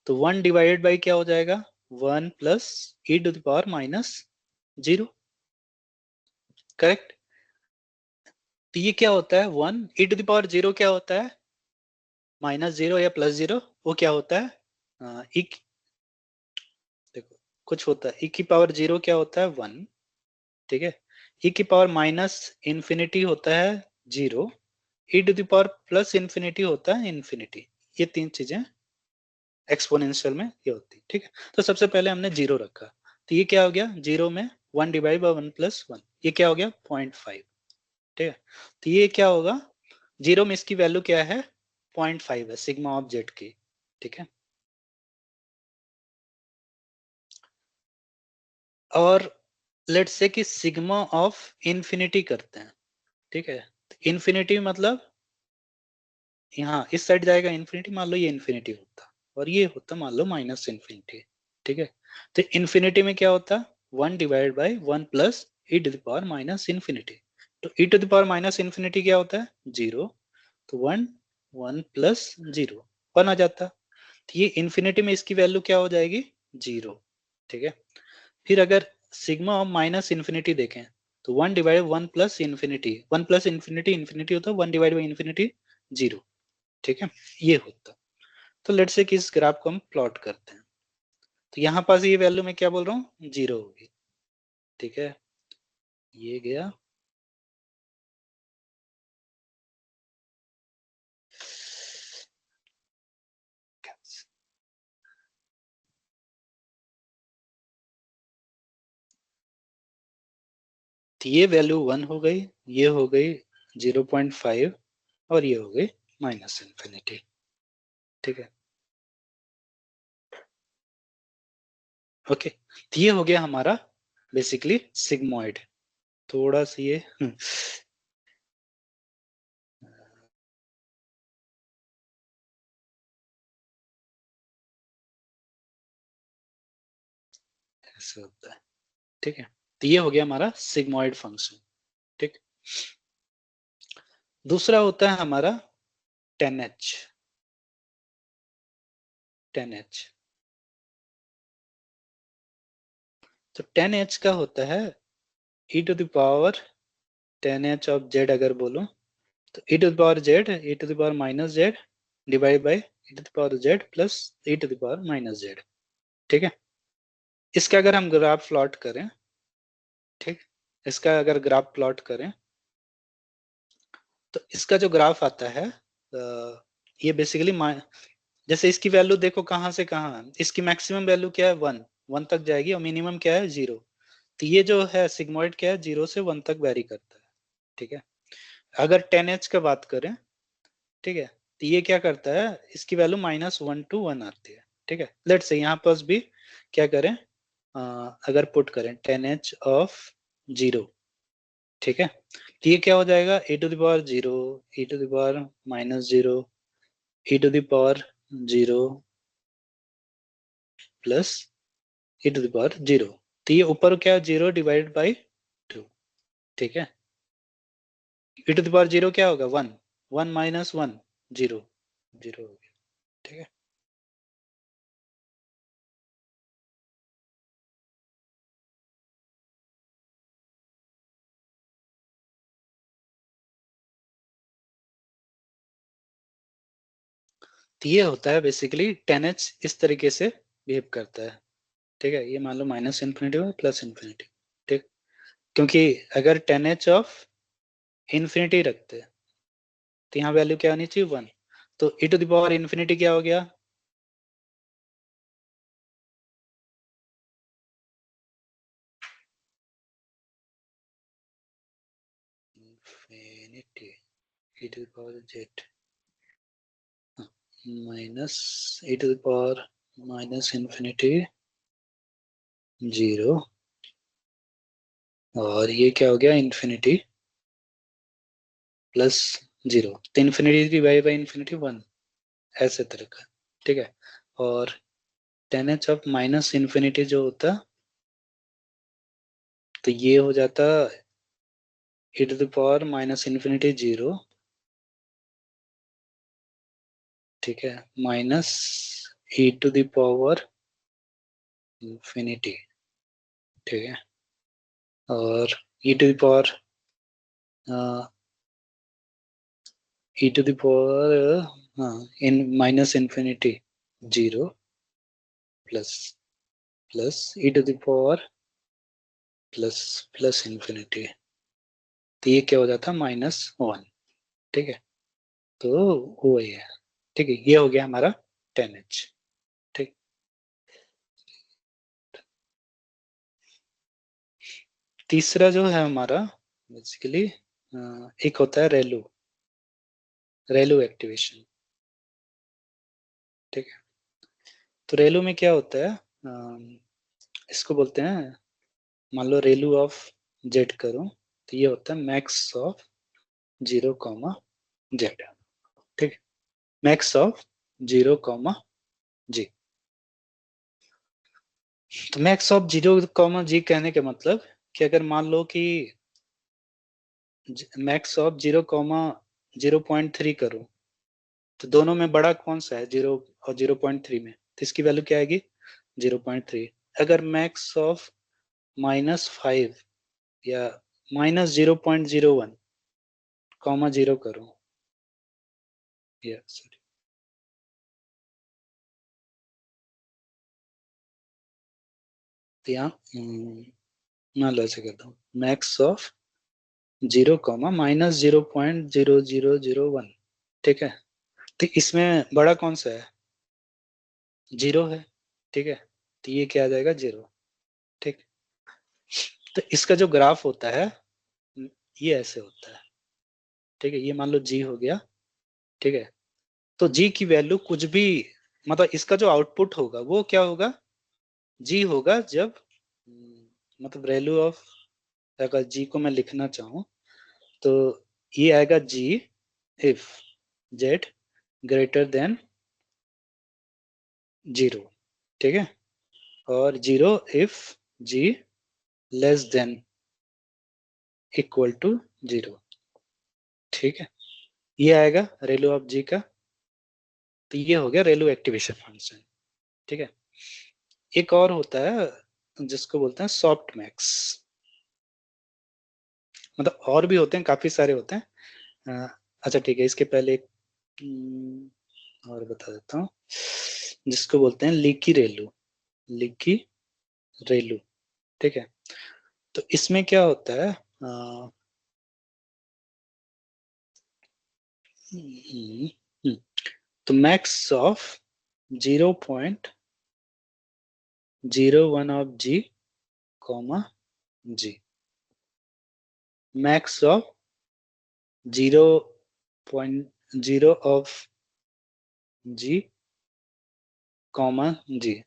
तो 1 / क्या हो जाएगा? 1 + e⁻⁻0, करेक्ट। तो ये क्या होता है? 1 e⁻0 क्या होता है? -0 या +0, वो क्या होता है? e, देखो कुछ होता है, e⁻0 क्या होता है? 1, ठीक है। e⁻∞ होता है 0, e⁻+∞ होता है इन्फिनिटी। ये तीन चीजें एक्सपोनेंशियल में ये होती है, ठीक है। तो सबसे पहले हमने 0 रखा, तो ये क्या हो गया? 0 में 1 / 1 + 1, ये क्या हो गया? 0.5, ठीक है। तो ये क्या होगा? 0 में इसकी वैल्यू क्या है? 0.5 है, सिग्मा ऑफ जेड की, ठीक है। और लेट्स से कि सिग्मा ऑफ इन्फिनिटी करते हैं, ठीक है। इन्फिनिटी मतलब यहाँ इस साइड जाएगा इन्फिनिटी, मान लो ये इन्फिनिटी होता और ये होता मान लो माइनस इन्फिनिटी, ठीक है। तो इन्फिनिटी में क्या होता, 1/1 + e⁻⁻⁻⁻⁻⁻⁻⁻⁻⁻⁻⁻⁻⁻⁻⁻⁻⁻⁻⁻⁻⁻⁻⁻⁻⁻⁻⁻⁻⁻⁻⁻⁻⁻⁻⁻⁻⁻⁻⁻⁻⁻⁻⁻⁻⁻⁻⁻⁻⁻⁻⁻⁻⁻⁻⁻⁻⁻⁻⁻⁻⁻⁻⁻⁻⁻⁻⁻⁻⁻⁻⁻⁻⁻⁻⁻⁻⁻⁻⁻⁻⁻⁻⁻⁻⁻⁻⁻⁻⁻⁻⁻⁻+0 1 आ जाता। तो ये इन्फिनिटी में इसकी वैल्यू क्या हो जाएगी, 0, ठीक है। फिर अगर सिग्मा ऑफ माइनस इन्फिनिटी देखें तो 1/1 + इन्फिनिटी, 1 + इन्फिनिटी होता है 1/∞ 0, ठीक है, ये होता। तो लेट्स से कि इस ग्राफ को हम प्लॉट करते हैं, तो यहाँ पास ये वैल्यू मैं क्या बोल रहा हूँ, 0 होगी, ठीक है। ये गया, तो ये वैल्यू 1 हो गई, ये हो गई 0.5 और ये हो गई माइनस इन्फिनिटी, ठीक है। ओके, तो ये हो गया हमारा बेसिकली सिग्मोइड। थोड़ा सा ये ऐसे होता है, ठीक है। तो ये हो गया हमारा सिग्मोइड फंक्शन, ठीक। दूसरा होता है हमारा 10h, 10h। तो 10h का होता है e⁻10h ऑफ z, अगर बोलो तो e⁻z, e⁻−z divide by e⁻z plus e⁻−z, ठीक है। इसका अगर हम ग्राफ प्लॉट करें, ठीक, इसका अगर ग्राफ प्लॉट करें तो इसका जो ग्राफ आता है ये बेसिकली जैसे इसकी वैल्यू देखो कहाँ से कहाँ, इसकी मैक्सिमम वैल्यू क्या है, 1, 1 तक जाएगी और मिनिमम क्या है, 0। तो ये जो है सिग्मोइड क्या है, 0 से 1 तक वेरी करता है, ठीक है। अगर 10h का बात करें, ठीक है, तो ये क्या करता है, इसकी वैल्यू -1 to 1 आती है, ठीक है। लेट्स से यहाँ पास भी क्या करें, अगर पुट करें 10h ऑफ 0, ठीक है, तो ये क्या हो जाएगा, e⁻0, e⁻−0, e⁻0 plus e⁻0। तो ये ऊपर क्या, 0 डिवाइड बाई 2, ठीक है। e⁻0 क्या होगा, 1, 1 - 1 0, 0 हो गया, ठीक है। तो ये होता है बेसिकली 10h इस तरीके से बिहेव करता है, ठीक है। ये मान लो माइनस इन्फिनिटी और प्लस इन्फिनिटी, ठीक। क्योंकि अगर 10h ऑफ इन्फिनिटी रखते हैं तो यहाँ वैल्यू क्या होनी चाहिए, 1। तो e⁻∞ क्या हो गया, इन्फिनिटी e⁻z माइनस e⁻−इन्फिनिटी 0, और ये क्या हो गया, इन्फिनिटी प्लस 0। तो इन्फिनिटी डिवाइड बाई इन्फिनिटी 1, ऐसे तरह का, ठीक है। और 10h ऑफ माइनस इन्फिनिटी जो होता, तो ये हो जाता e⁻−इन्फिनिटी 0, ठीक है, माइनस e⁻∞, ठीक है। और e to the power e to the power in minus infinity 0 plus plus e to the power plus plus infinity, तो ये क्या हो जाता, -1, ठीक है। तो वो ये है, ठीक है, ये हो गया हमारा 10h, ठीक। तीसरा जो है हमारा बेसिकली एक होता है रेलू, रेलू एक्टिवेशन, ठीक है। तो रेलू में क्या होता है, इसको बोलते हैं मान लो रेलू ऑफ जेड करो तो ये होता है मैक्स ऑफ 0, जेड। ठीक है, मैक्स ऑफ 0, जी। तो मैक्स ऑफ 0, जी कहने का मतलब कि अगर मान लो कि मैक्स ऑफ 0,3 करो तो दोनों में बड़ा कौन सा है, 0 और 0.3 में, तो इसकी वैल्यू क्या आएगी 0.3। अगर मैक्स ऑफ -5 या -0.01, जीरो करो, या सॉरी, तो यहाँ मान लो ऐसे करता हूँ, मैक्स ऑफ 0, -0.0001। ठीक है, तो इसमें बड़ा कौन सा है, 0 है। ठीक है, तो ये क्या आ जाएगा 0। ठीक, तो इसका जो ग्राफ होता है ये ऐसे होता है। ठीक है, ये मान लो जी हो गया। ठीक है, तो जी की वैल्यू कुछ भी, मतलब इसका जो आउटपुट होगा वो क्या होगा, जी होगा जब मतलब वैल्यू ऑफ, अगर जी को मैं लिखना चाहूँ तो ये आएगा G if Z greater than 0। ठीक है, और 0 if G less than equal to 0। ठीक है, ये आएगा रेलू ऑफ जी का। तो ये हो गया रेलू एक्टिवेशन फंक्शन। ठीक है, एक और होता है जिसको बोलते हैं सॉफ्ट मैक्स, मतलब और भी होते हैं, काफी सारे होते हैं। अच्छा ठीक है, इसके पहले एक और बता देता हूँ, जिसको बोलते हैं लीकी रेलू, लीकी रेलू। ठीक है, तो इसमें क्या होता है, हम्म, हम्म, तो max of 0.01 of z, z, max of 0.0 of z, z.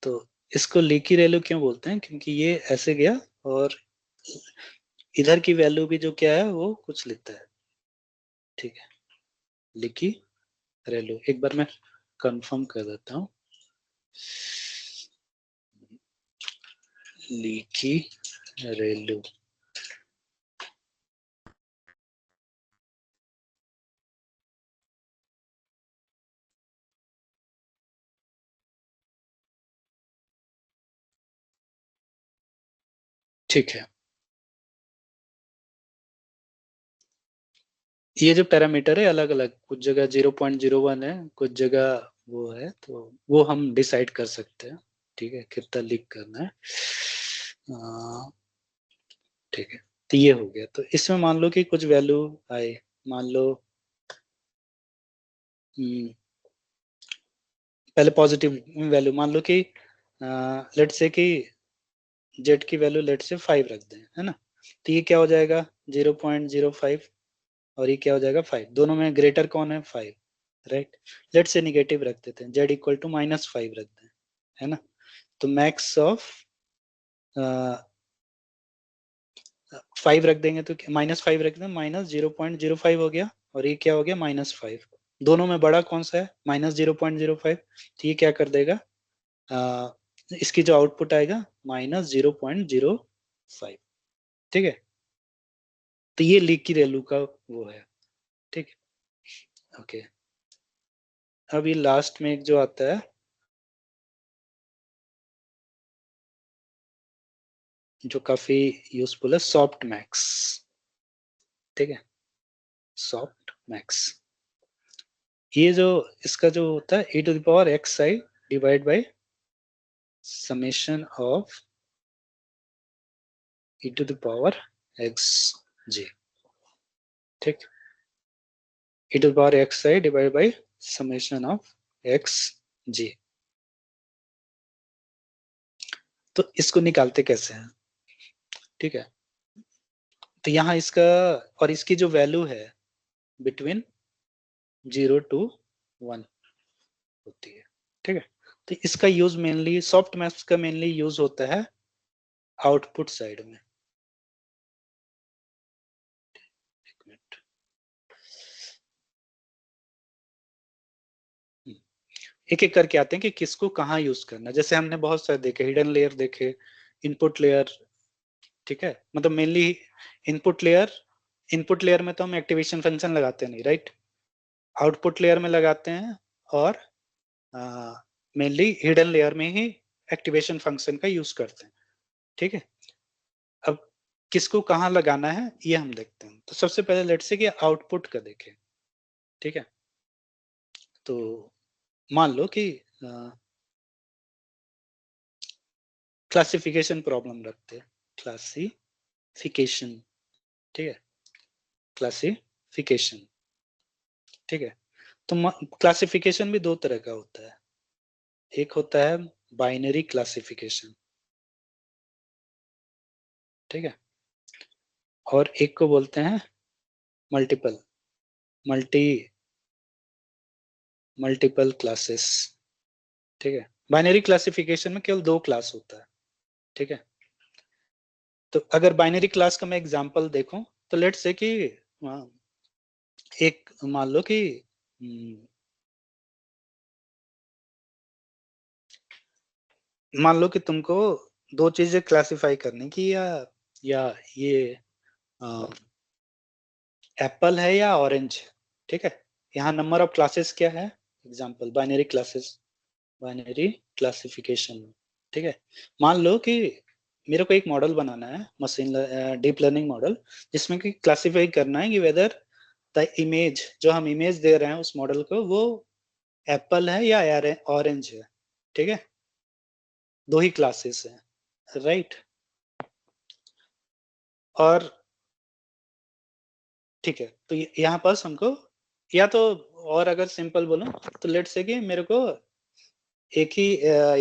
तो इसको लीकी रेलू क्यों बोलते हैं, क्योंकि ये ऐसे गया और इधर की वैल्यू भी जो क्या है वो कुछ लेता है। ठीक है, लीकी रेलू एक बार मैं कंफर्म कर देता हूँ, लीकी रेलू। ठीक है, ये जो पैरामीटर है अलग अलग, कुछ जगह 0.01 है, कुछ जगह वो है, तो वो हम डिसाइड कर सकते हैं। ठीक है, कितना लीक करना है। ठीक है, तो ये हो गया। तो इसमें मान लो कि कुछ वैल्यू आए, मान लो पहले पॉजिटिव वैल्यू, मान लो कि लेट से कि जेड की वैल्यू लेट से 5 रख दें, है ना, तो ये क्या हो जाएगा 0.05, और ये क्या हो जाएगा 5, दोनों में ग्रेटर कौन है 5, राइट। लेट से निगेटिव रख देते हैं, जेड इक्वल टू -5 रख दें, है ना, तो मैक्स ऑफ 5 रख देंगे तो -5 रख दें, -0.05 हो गया, और ये क्या हो गया -5, दोनों में बड़ा कौन सा है -0.05, तो ये क्या कर देगा, आ, इसकी जो आउटपुट आएगा -0.05। ठीक है, तो ये लीकी रेलू का वो है। ठीक है, ओके। अब ये लास्ट में एक जो आता है जो काफी यूजफुल है, सॉफ्ट मैक्स। ठीक है, सॉफ्ट मैक्स, ये जो इसका जो होता है e⁻xi divide by summation of e⁻xj। ठीक, e⁻xi divide by summation of xj। तो इसको निकालते कैसे हैं, ठीक है, तो यहाँ इसका और इसकी जो वैल्यू है बिटवीन 0 to 1 होती है। ठीक है, तो इसका यूज मेनली सॉफ्ट मैप्स का मेनली यूज होता है आउटपुट साइड में। एक मिनट, एक एक करके आते हैं कि किसको कहाँ यूज करना। जैसे हमने बहुत सारे देखे, हिडन लेयर देखे, इनपुट लेयर, ठीक है, मतलब mainly input layer, input layer में तो हम एक्टिवेशन फंक्शन लगाते नहीं, राइट, आउटपुट लेयर में लगाते हैं, और मेनली हिडन लेयर में ही एक्टिवेशन फंक्शन का यूज करते हैं, ठीक है। अब किसको कहाँ लगाना है ये हम देखते हैं। तो सबसे पहले लेट्स से कि आउटपुट का देखें, ठीक है। तो मान लो कि क्लासिफिकेशन प्रॉब्लम रखते हैं, क्लासिफिकेशन, ठीक है, क्लासिफिकेशन, ठीक है। तो क्लासिफिकेशन भी दो तरह का होता है, एक होता है बाइनरी क्लासिफिकेशन, ठीक है, और एक को बोलते हैं मल्टीपल, मल्टी मल्टीपल क्लासेस, ठीक है। बाइनरी क्लासिफिकेशन में केवल दो क्लास होता है, ठीक है। तो अगर बाइनरी क्लास का मैं एग्जांपल देखूं, तो लेट्स से कि एक मान लो कि मान लो कि तुमको दो चीजें क्लासिफाई करने की, या ये एप्पल है या ऑरेंज, ठीक है। यहाँ नंबर ऑफ क्लासेस क्या है, example binary classes, binary classification, ठीक है। मान लो कि मेरे को एक मॉडल बनाना है, मशीन डीप लर्निंग मॉडल, जिसमें कि क्लासिफाई करना है कि वेदर द इमेज, जो हम इमेज दे रहे हैं उस मॉडल को, वो एप्पल है या ऑरेंज है, ठीक है। दो ही क्लासेस हैं, राइट। और ठीक है, तो यहाँ पास हमको, या तो और अगर सिंपल बोलूं, तो लेट्स से कि मेरे को एक ही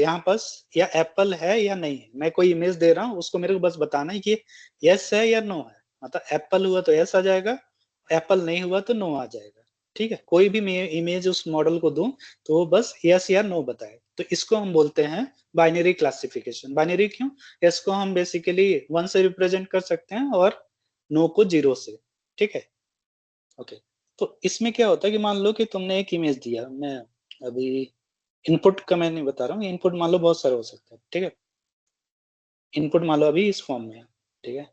यहाँ पास या एप्पल है या नहीं है, मैं कोई इमेज दे रहा हूँ, उसको मेरे को बस बताना है कि यस है या नो है। मतलब एप्पल हुआ तो यस आ जाएगा, एप्पल नहीं हुआ तो नो आ जाएगा, ठीक है। कोई भी मैं इमेज उस मॉडल को दूं तो वो बस यस या नो बताए, तो इसको हम बोलते हैं बाइनरी क्लासिफिकेशन। बाइनरी क्यों, यस को हम बेसिकली 1 से रिप्रेजेंट कर सकते हैं और नो को 0 से, ठीक है, ओके। तो इसमें क्या होता है कि मान लो कि तुमने एक इमेज दिया, मैं अभी इनपुट का मैं नहीं बता रहा हूँ, इनपुट मान लो बहुत सारे हो सकते हैं, ठीक है। इनपुट मान लो अभी इस फॉर्म में है, ठीक है,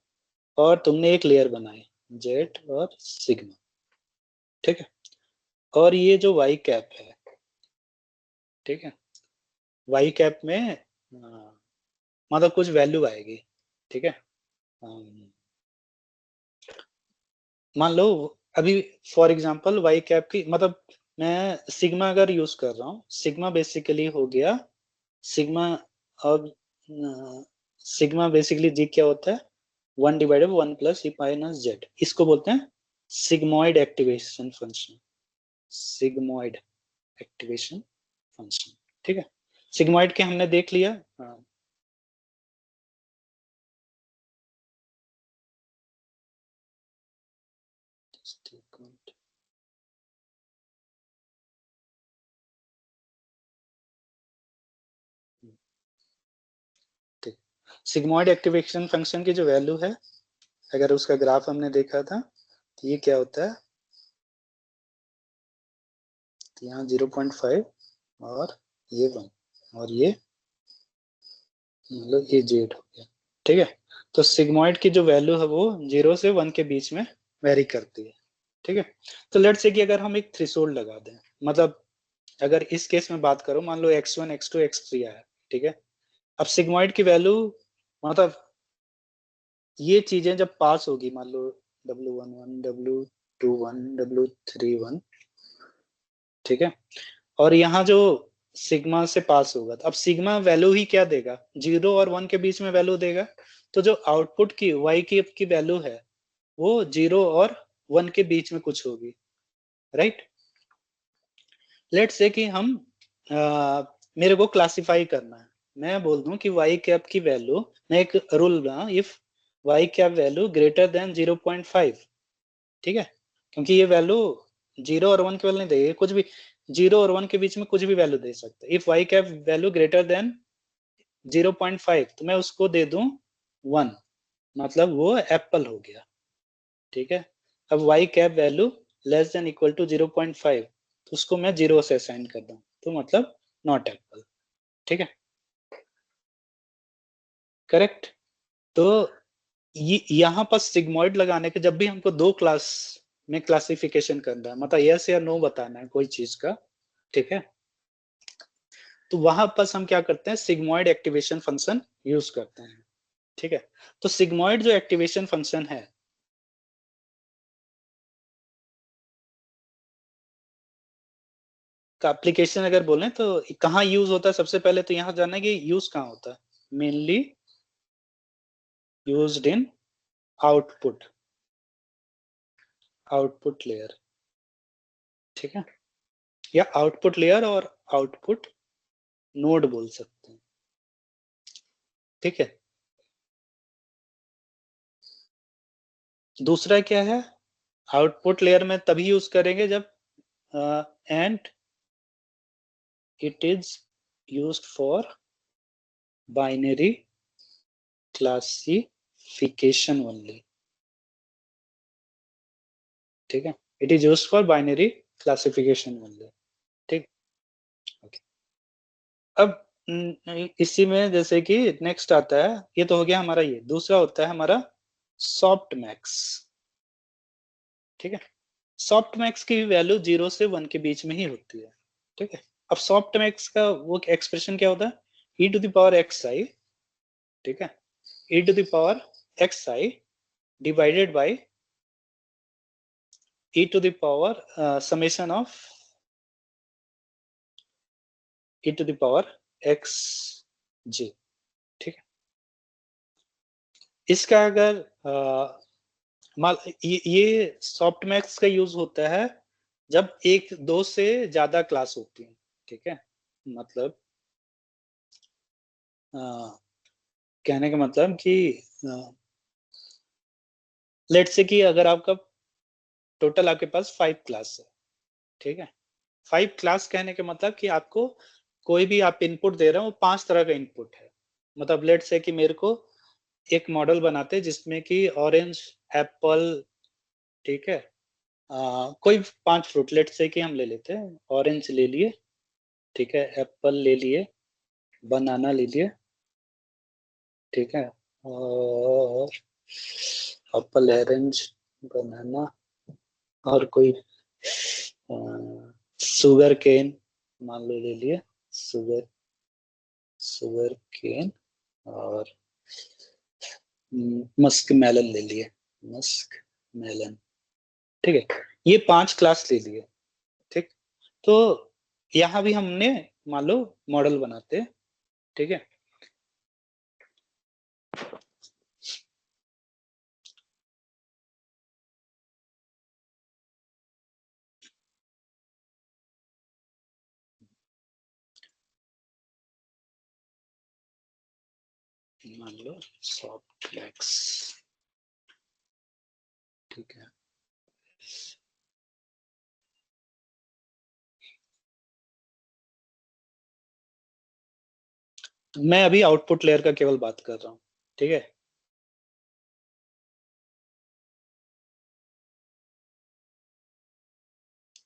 और तुमने एक लेयर बनाई, जेट और सिग्मा, ठीक है। और ये जो वाई कैप है, ठीक है, वाई कैप में मतलब कुछ वैल्यू आएगी, ठीक है। अम, मान लो अभी फॉर एग्जांपल वाई कैप की, मतलब मैं सिग्मा अगर यूज कर रहा हूँ, सिग्मा बेसिकली हो गया सिग्मा, और सिग्मा बेसिकली जी क्या होता है, 1/1 + e⁻z, इसको बोलते हैं sigmoid activation function, sigmoid activation function, ठीक है। सिग्मोइड के हमने देख लिया, सिग्मोइड एक्टिवेशन फंक्शन की जो वैल्यू है, अगर उसका ग्राफ हमने देखा था, तो ये क्या होता है, तो यहाँ 0.5, और ये 1, और ये मतलब ये जेड हो गया, ठीक है। तो सिग्मोइड की जो वैल्यू है वो 0 से 1 के बीच में वेरी करती है, ठीक है। तो लेट्स से कि अगर हम एक थ्रेशोल्ड लगा दें, मतलब अगर इस केस में बात करो, मान लो x1 x2 x3 आया, ठीक है। अब सिग्मोइड की वैल्यू, मतलब ये चीजें जब पास होगी, मान लो W11 W21 W31, ठीक है, और यहाँ जो सिग्मा से पास होगा, तो अब सिग्मा वैल्यू ही क्या देगा, 0 और 1 के बीच में वैल्यू देगा। तो जो आउटपुट की वाई की वैल्यू है वो 0 और 1 के बीच में कुछ होगी, राइट। लेट्स से कि हम मेरे को क्लासिफाई करना है, मैं बोल दूं कि वाई कैप की वैल्यू, मैं एक रूल बना, if Y cap value greater than 0.5, ठीक है, क्योंकि ये वैल्यू 0 और 1 केवल नहीं देगी, कुछ भी 0 और 1 के बीच में कुछ भी वैल्यू दे सकता है। If Y cap value greater than 0.5, तो मैं उसको दे दूं 1, मतलब वो एप्पल हो गया, ठीक है। अब y cap value less than equal to 0.5, तो उसको मैं 0 से असाइन कर दूं, तो मतलब नॉट एप्पल, ठीक है, करेक्ट। तो ये यहाँ पर सिग्मॉइड लगाने के, जब भी हमको दो क्लास में क्लासिफिकेशन करना है, मतलब यस या नो बताना है कोई चीज का, ठीक है, तो वहां पर हम क्या करते हैं, सिग्मॉइड एक्टिवेशन फंक्शन यूज करते हैं, ठीक है। तो सिग्मॉइड जो एक्टिवेशन फंक्शन है, का एप्लीकेशन अगर बोलें तो कहाँ यूज होता है, सबसे पहले तो यहाँ जानना है कि यूज कहाँ होता है। Mainly used in output, output layer, ठीक है, या आउटपुट लेयर और आउटपुट नोड बोल सकते हैं, ठीक है। दूसरा क्या है, आउटपुट लेयर में तभी यूज करेंगे जब and it is used for binary classification only, ठीक है, it is used for binary classification only, ठीक, ओके। अब इसी में जैसे कि नेक्स्ट आता है, ये तो हो गया हमारा, ये दूसरा होता है हमारा सॉफ्ट मैक्स, ठीक है। सॉफ्ट मैक्स की वैल्यू 0 से 1 के बीच में ही होती है, ठीक है। अब सॉफ्ट मैक्स का वो एक्सप्रेशन क्या होता है, e to the power x i, ठीक है, e to the power x i divided by e to the power summation of e to the power x j, ठीक है। इसका अगर ये सॉफ्ट मैक्स का यूज होता है जब एक दो से ज्यादा क्लास होती है, ठीक है, मतलब अ, कहने का मतलब कि लेट से कि अगर आपका टोटल आपके पास 5 क्लास है, ठीक है, 5 क्लास कहने के मतलब कि आपको कोई भी आप इनपुट दे रहे हो वो 5 तरह का इनपुट है, मतलब लेट से कि मेरे को एक मॉडल बनाते हैं जिसमें कि ऑरेंज, एप्पल, ठीक है, कोई 5 फ्रूट लेट से कि हम ले लेते हैं, ऑरेंज ले लिए, ठीक है, एप्पल ले लिए, बनाना ले लिए, ठीक है, और एप्पल, ऑरेंज, बनाना, और कोई शुगर केन मान लो ले लिए, शुगर शुगर केन, और मस्क मेलन ले लिए, मस्क मेलन, ठीक है, ये 5 क्लास ले लिए, ठीक। तो यहाँ भी हमने मान लो मॉडल बनाते हैं, ठीक है, मान लो सॉफ्ट मैक्स, ठीक है। मैं अभी आउटपुट लेयर का केवल बात कर रहा हूँ, ठीक है,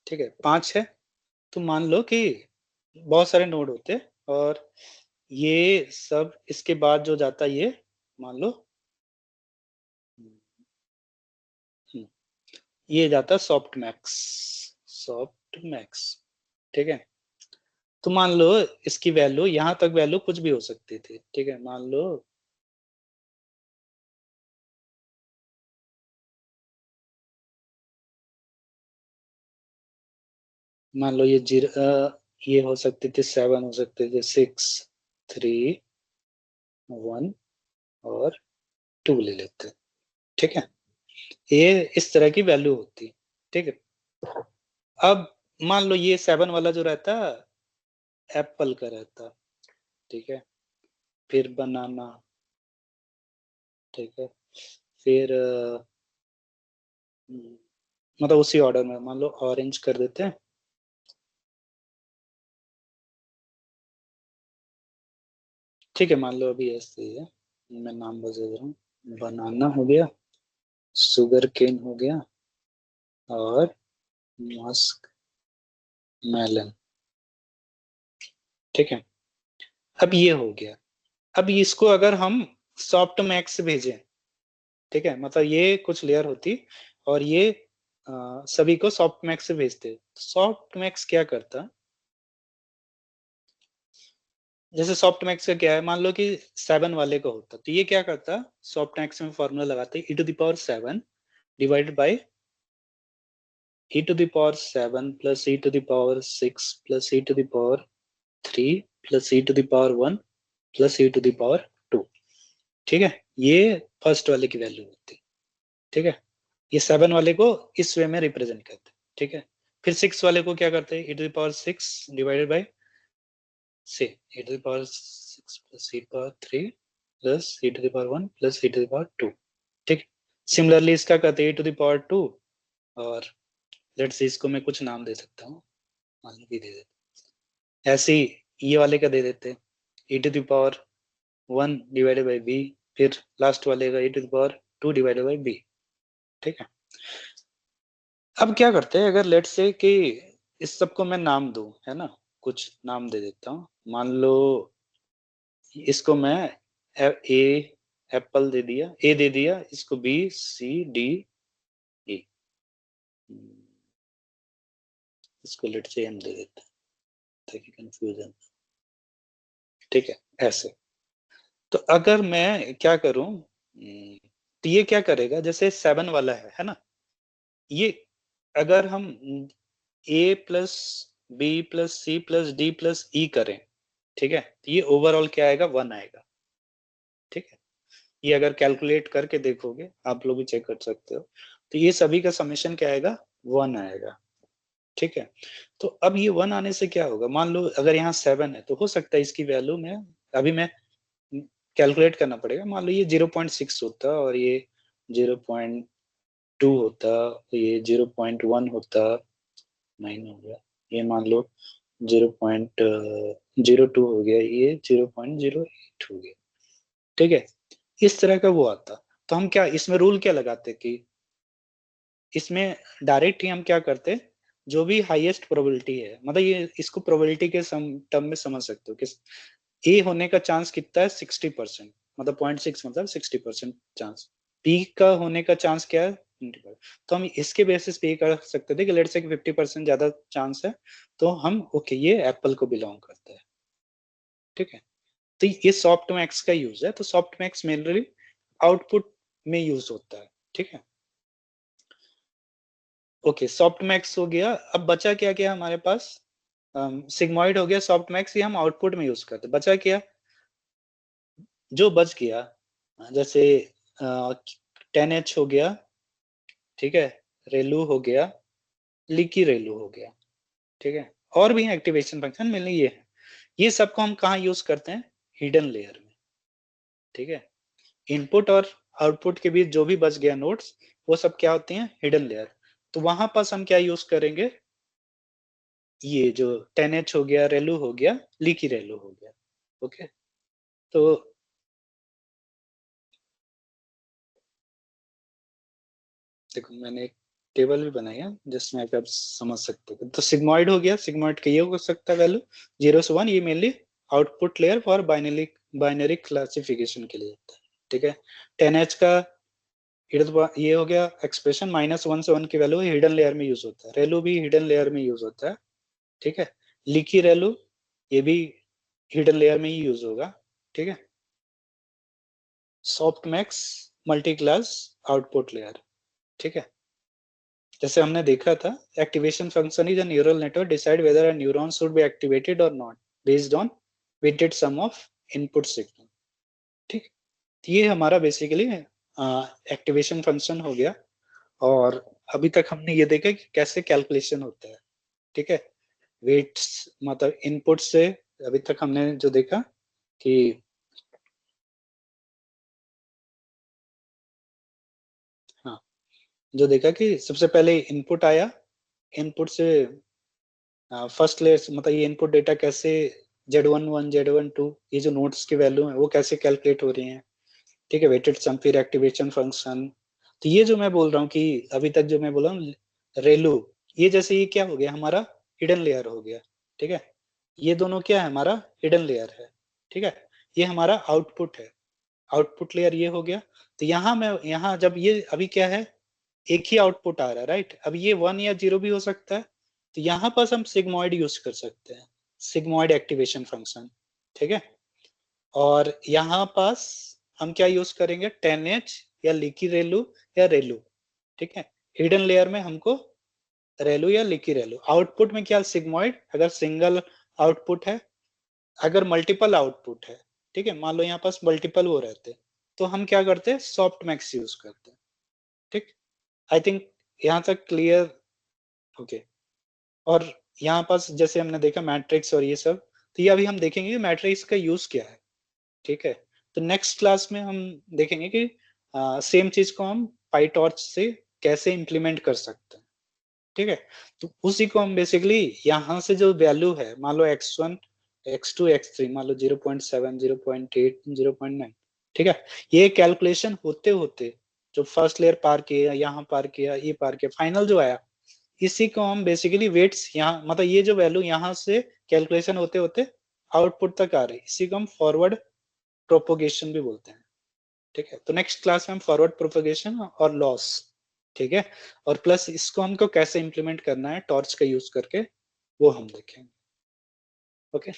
ठीक है, 5 है। तो मान लो कि बहुत सारे नोड होते हैं, और ये सब इसके बाद जो जाता है ये मान लो ये जाता है सॉफ्ट मैक्स, सॉफ्ट मैक्स, ठीक है। तो मान लो इसकी वैल्यू यहाँ तक वैल्यू कुछ भी हो सकती थी, ठीक है, मान लो ये जीरो, ये हो सकती थी 7, हो सकते थे 6, 3, 1 और 2 ले लेते, ठीक है, ये इस तरह की वैल्यू होती, ठीक है। अब मान लो ये 7 वाला जो रहता एप्पल का रहता, ठीक है, फिर बनाना, ठीक है, फिर मतलब उसी ऑर्डर में मान लो ऑरेंज कर देते हैं, ठीक है, मान लो अभी ऐसे ही है, मैं नाम बता दे रहा हूँ, बनाना हो गया, शुगर केन हो गया, और मस्क मेलन। ठीक है, अब ये हो गया। अब इसको अगर हम सॉफ्ट मैक्स भेजें, ठीक है, मतलब ये कुछ लेयर होती और ये सभी को सॉफ्ट मैक्स से भेजते। सॉफ्ट मैक्स क्या करता, जैसे सॉफ्ट मैक्स का क्या है, मान लो कि 7 वाले का होता तो ये क्या करता, सॉफ्ट मैक्स में फॉर्मूला लगाते e⁻7 divided by e⁻7 plus e⁻6 plus e⁻3 plus e⁻1 plus e⁻2। ठीक है, ये फर्स्ट वाले की वैल्यू होती। ठीक है, ये 7 वाले को इस वे में रिप्रेजेंट करते। ठीक है, फिर 6 वाले को क्या करते हैं, e⁻6 डिवाइडेड बाय से e⁻6 plus e⁻3 plus e⁻1 plus e⁻2। ठीक, सिमिलरली इसका कहते हैं e⁻2, और लेट्स से इसको मैं कुछ नाम दे सकता हूँ, मान लो भी दे देते, ऐसे ही ये वाले का दे देते e⁻1 डिवाइडेड बाई बी, फिर लास्ट वाले का e⁻2 डिवाइडेड बाई बी। ठीक है, अब क्या करते हैं, अगर लेट्स से कि इस सबको मैं नाम दूं, है ना, कुछ नाम दे देता हूँ, मान लो इसको मैं ए एप्पल दे दिया, ए दे दिया, इसको बी सी डी ई, इसको लेट्स से एम दे देते हैं ताकि कंफ्यूजन। ठीक है, ऐसे। तो अगर मैं क्या करूं, तो ये क्या करेगा, जैसे 7 वाला है ना, ये अगर हम A plus B plus C plus D plus E करें, ठीक है, तो ये ओवरऑल क्या आएगा, 1 आएगा। ठीक है, ये अगर कैलकुलेट करके देखोगे, आप लोग भी चेक कर सकते हो, तो ये सभी का समेशन क्या आएगा, 1 आएगा। ठीक है, तो अब ये 1 आने से क्या होगा, मान लो अगर यहाँ 7 है तो हो सकता है इसकी वैल्यू में, अभी मैं कैलकुलेट करना पड़ेगा, मान लो ये 0.6 होता और ये 0.2 होता, ये 0.1 होता, 9 हो गया, ये मान लो 0.02 हो गया, ये 0.08 हो गया। ठीक है, इस तरह का वो आता, तो हम क्या इसमें रूल क्या लगाते कि इसमें डायरेक्ट ही हम क्या करते, जो भी हाईएस्ट प्रोबेबिलिटी है, मतलब ये इसको प्रोबेबिलिटी के टर्म में समझ सकते हो कि ए होने का चांस कितना है, 60%, मतलब 0.6 मतलब 60% चांस। बी का होने का चांस क्या है, 20%। तो हम इसके बेसिस पे ये कर सकते थे कि लेट्स से 50% ज्यादा चांस है, तो हम ओके ये एप्पल को बिलोंग करता है। ठीक है, तो ये सॉफ्ट मैक्स का यूज है, तो सॉफ्ट मैक्स मेनली आउटपुट में यूज होता है। ठीक है, ओके, सॉफ्ट मैक्स हो गया, अब बचा क्या क्या हमारे पास, सिग्मॉइड हो गया, सॉफ्ट मैक्स ये हम आउटपुट में यूज करते, बचा क्या, जो बच गया, जैसे 10H हो गया, ठीक है, रेलू हो गया, लीकी रेलू हो गया। ठीक है, और भी एक्टिवेशन फंक्शन मिलने ये है, ये सबको हम कहाँ यूज करते हैं, हिडन लेयर में। ठीक है, इनपुट और आउटपुट के बीच जो भी बच गया नोट्स, वो सब क्या होते हैं, हिडन लेयर। तो वहां पास हम क्या यूज करेंगे, ये जो 10H हो गया, रेलू हो गया, लीकी रेलू हो गया। ओके, तो देखो मैंने एक टेबल भी बनाई है जिसमें आप समझ सकते हो, तो सिग्मॉइड हो गया, सिग्मॉइड का ये हो सकता है वैल्यू 0 से 1, ये mainly output layer for binary binary classification के लिए होता है। ठीक है, 10H का ये हो गया एक्सप्रेशन, -1 से 1 की वैल्यू हिडन लेयर में यूज होता है, रेलू भी हिडन लेयर में यूज होता है। ठीक है, लीकी रेलू ये भी हिडन लेयर में ही यूज होगा। ठीक है, soft max multi class output layer. ठीक है, जैसे हमने देखा था, activation function is a neural network decide whether a neuron should be activated और not based on weighted sum of input signal. ठीक, ये हमारा बेसिकली एक्टिवेशन फंक्शन हो गया, और अभी तक हमने ये देखा कि कैसे कैलकुलेशन होता है। ठीक है, वेट्स मतलब इनपुट से, अभी तक हमने जो देखा कि हाँ, जो देखा कि सबसे पहले इनपुट आया, इनपुट से फर्स्ट लेयर मतलब ये इनपुट डेटा कैसे Z11 Z12 ये जो नोट्स की वैल्यू है वो कैसे कैलकुलेट हो रही हैं, ठीक है, वेटेड सम फिर एक्टिवेशन फंक्शन। तो ये जो मैं बोल रहा हूँ कि अभी तक जो मैं बोला हूँ रेलू, ये जैसे ये क्या हो गया हमारा हिडन लेयर हो गया, ठीक है। ये दोनों क्या है हमारा हिडन लेयर है, ठीक है। ये हमारा आउटपुट है, आउटपुट लेयर ये हो गया। तो यहाँ मैं यहाँ जब ये अभी क्या है एक ही आउटपुट आ रहा है, राइट। अब ये 1 या 0 भी हो सकता है, तो यहाँ पास हम सिग्मॉइड यूज कर सकते हैं, सिग्मॉइड एक्टिवेशन फंक्शन, ठीक है। और यहाँ पास हम क्या यूज करेंगे 10H या लीकी रेलू या रेलू, ठीक है। हिडन लेयर में हमको रेलू या लीकी रेलू, आउटपुट में क्या सिग्मॉइड अगर सिंगल आउटपुट है, अगर मल्टीपल आउटपुट है, ठीक है, मान लो यहाँ पास मल्टीपल वो रहते तो हम क्या करते हैं सॉफ्ट मैक्स यूज करते हैं, ठीक। आई थिंक यहाँ तक क्लियर, ओके। और यहाँ पास जैसे हमने देखा मैट्रिक्स और ये सब, तो ये अभी हम देखेंगे कि मैट्रिक्स का यूज क्या है, ठीक है। तो नेक्स्ट क्लास में हम देखेंगे कि सेम चीज को हम पाईटॉर्च से कैसे इंप्लीमेंट कर सकते हैं, ठीक है। तो उसी को हम बेसिकली यहाँ से जो वैल्यू है मान लो x1 x2 x3 मान लो 0.7 0.8 0.9, ठीक है। ये कैलकुलेशन होते होते जो फर्स्ट लेयर पार किया यहाँ पार किया ये पार किया फाइनल जो आया, इसी को हम बेसिकली वेट्स यहाँ मतलब ये जो वैल्यू यहाँ से कैलकुलेशन होते होते आउटपुट तक आ रही, इसी को हम फॉरवर्ड प्रोपोगेशन भी बोलते हैं, ठीक है। तो नेक्स्ट क्लास में हम फॉरवर्ड प्रोपोगेशन और लॉस, ठीक है, और प्लस इसको हमको कैसे इंप्लीमेंट करना है टॉर्च का यूज करके वो हम देखेंगे, ओके।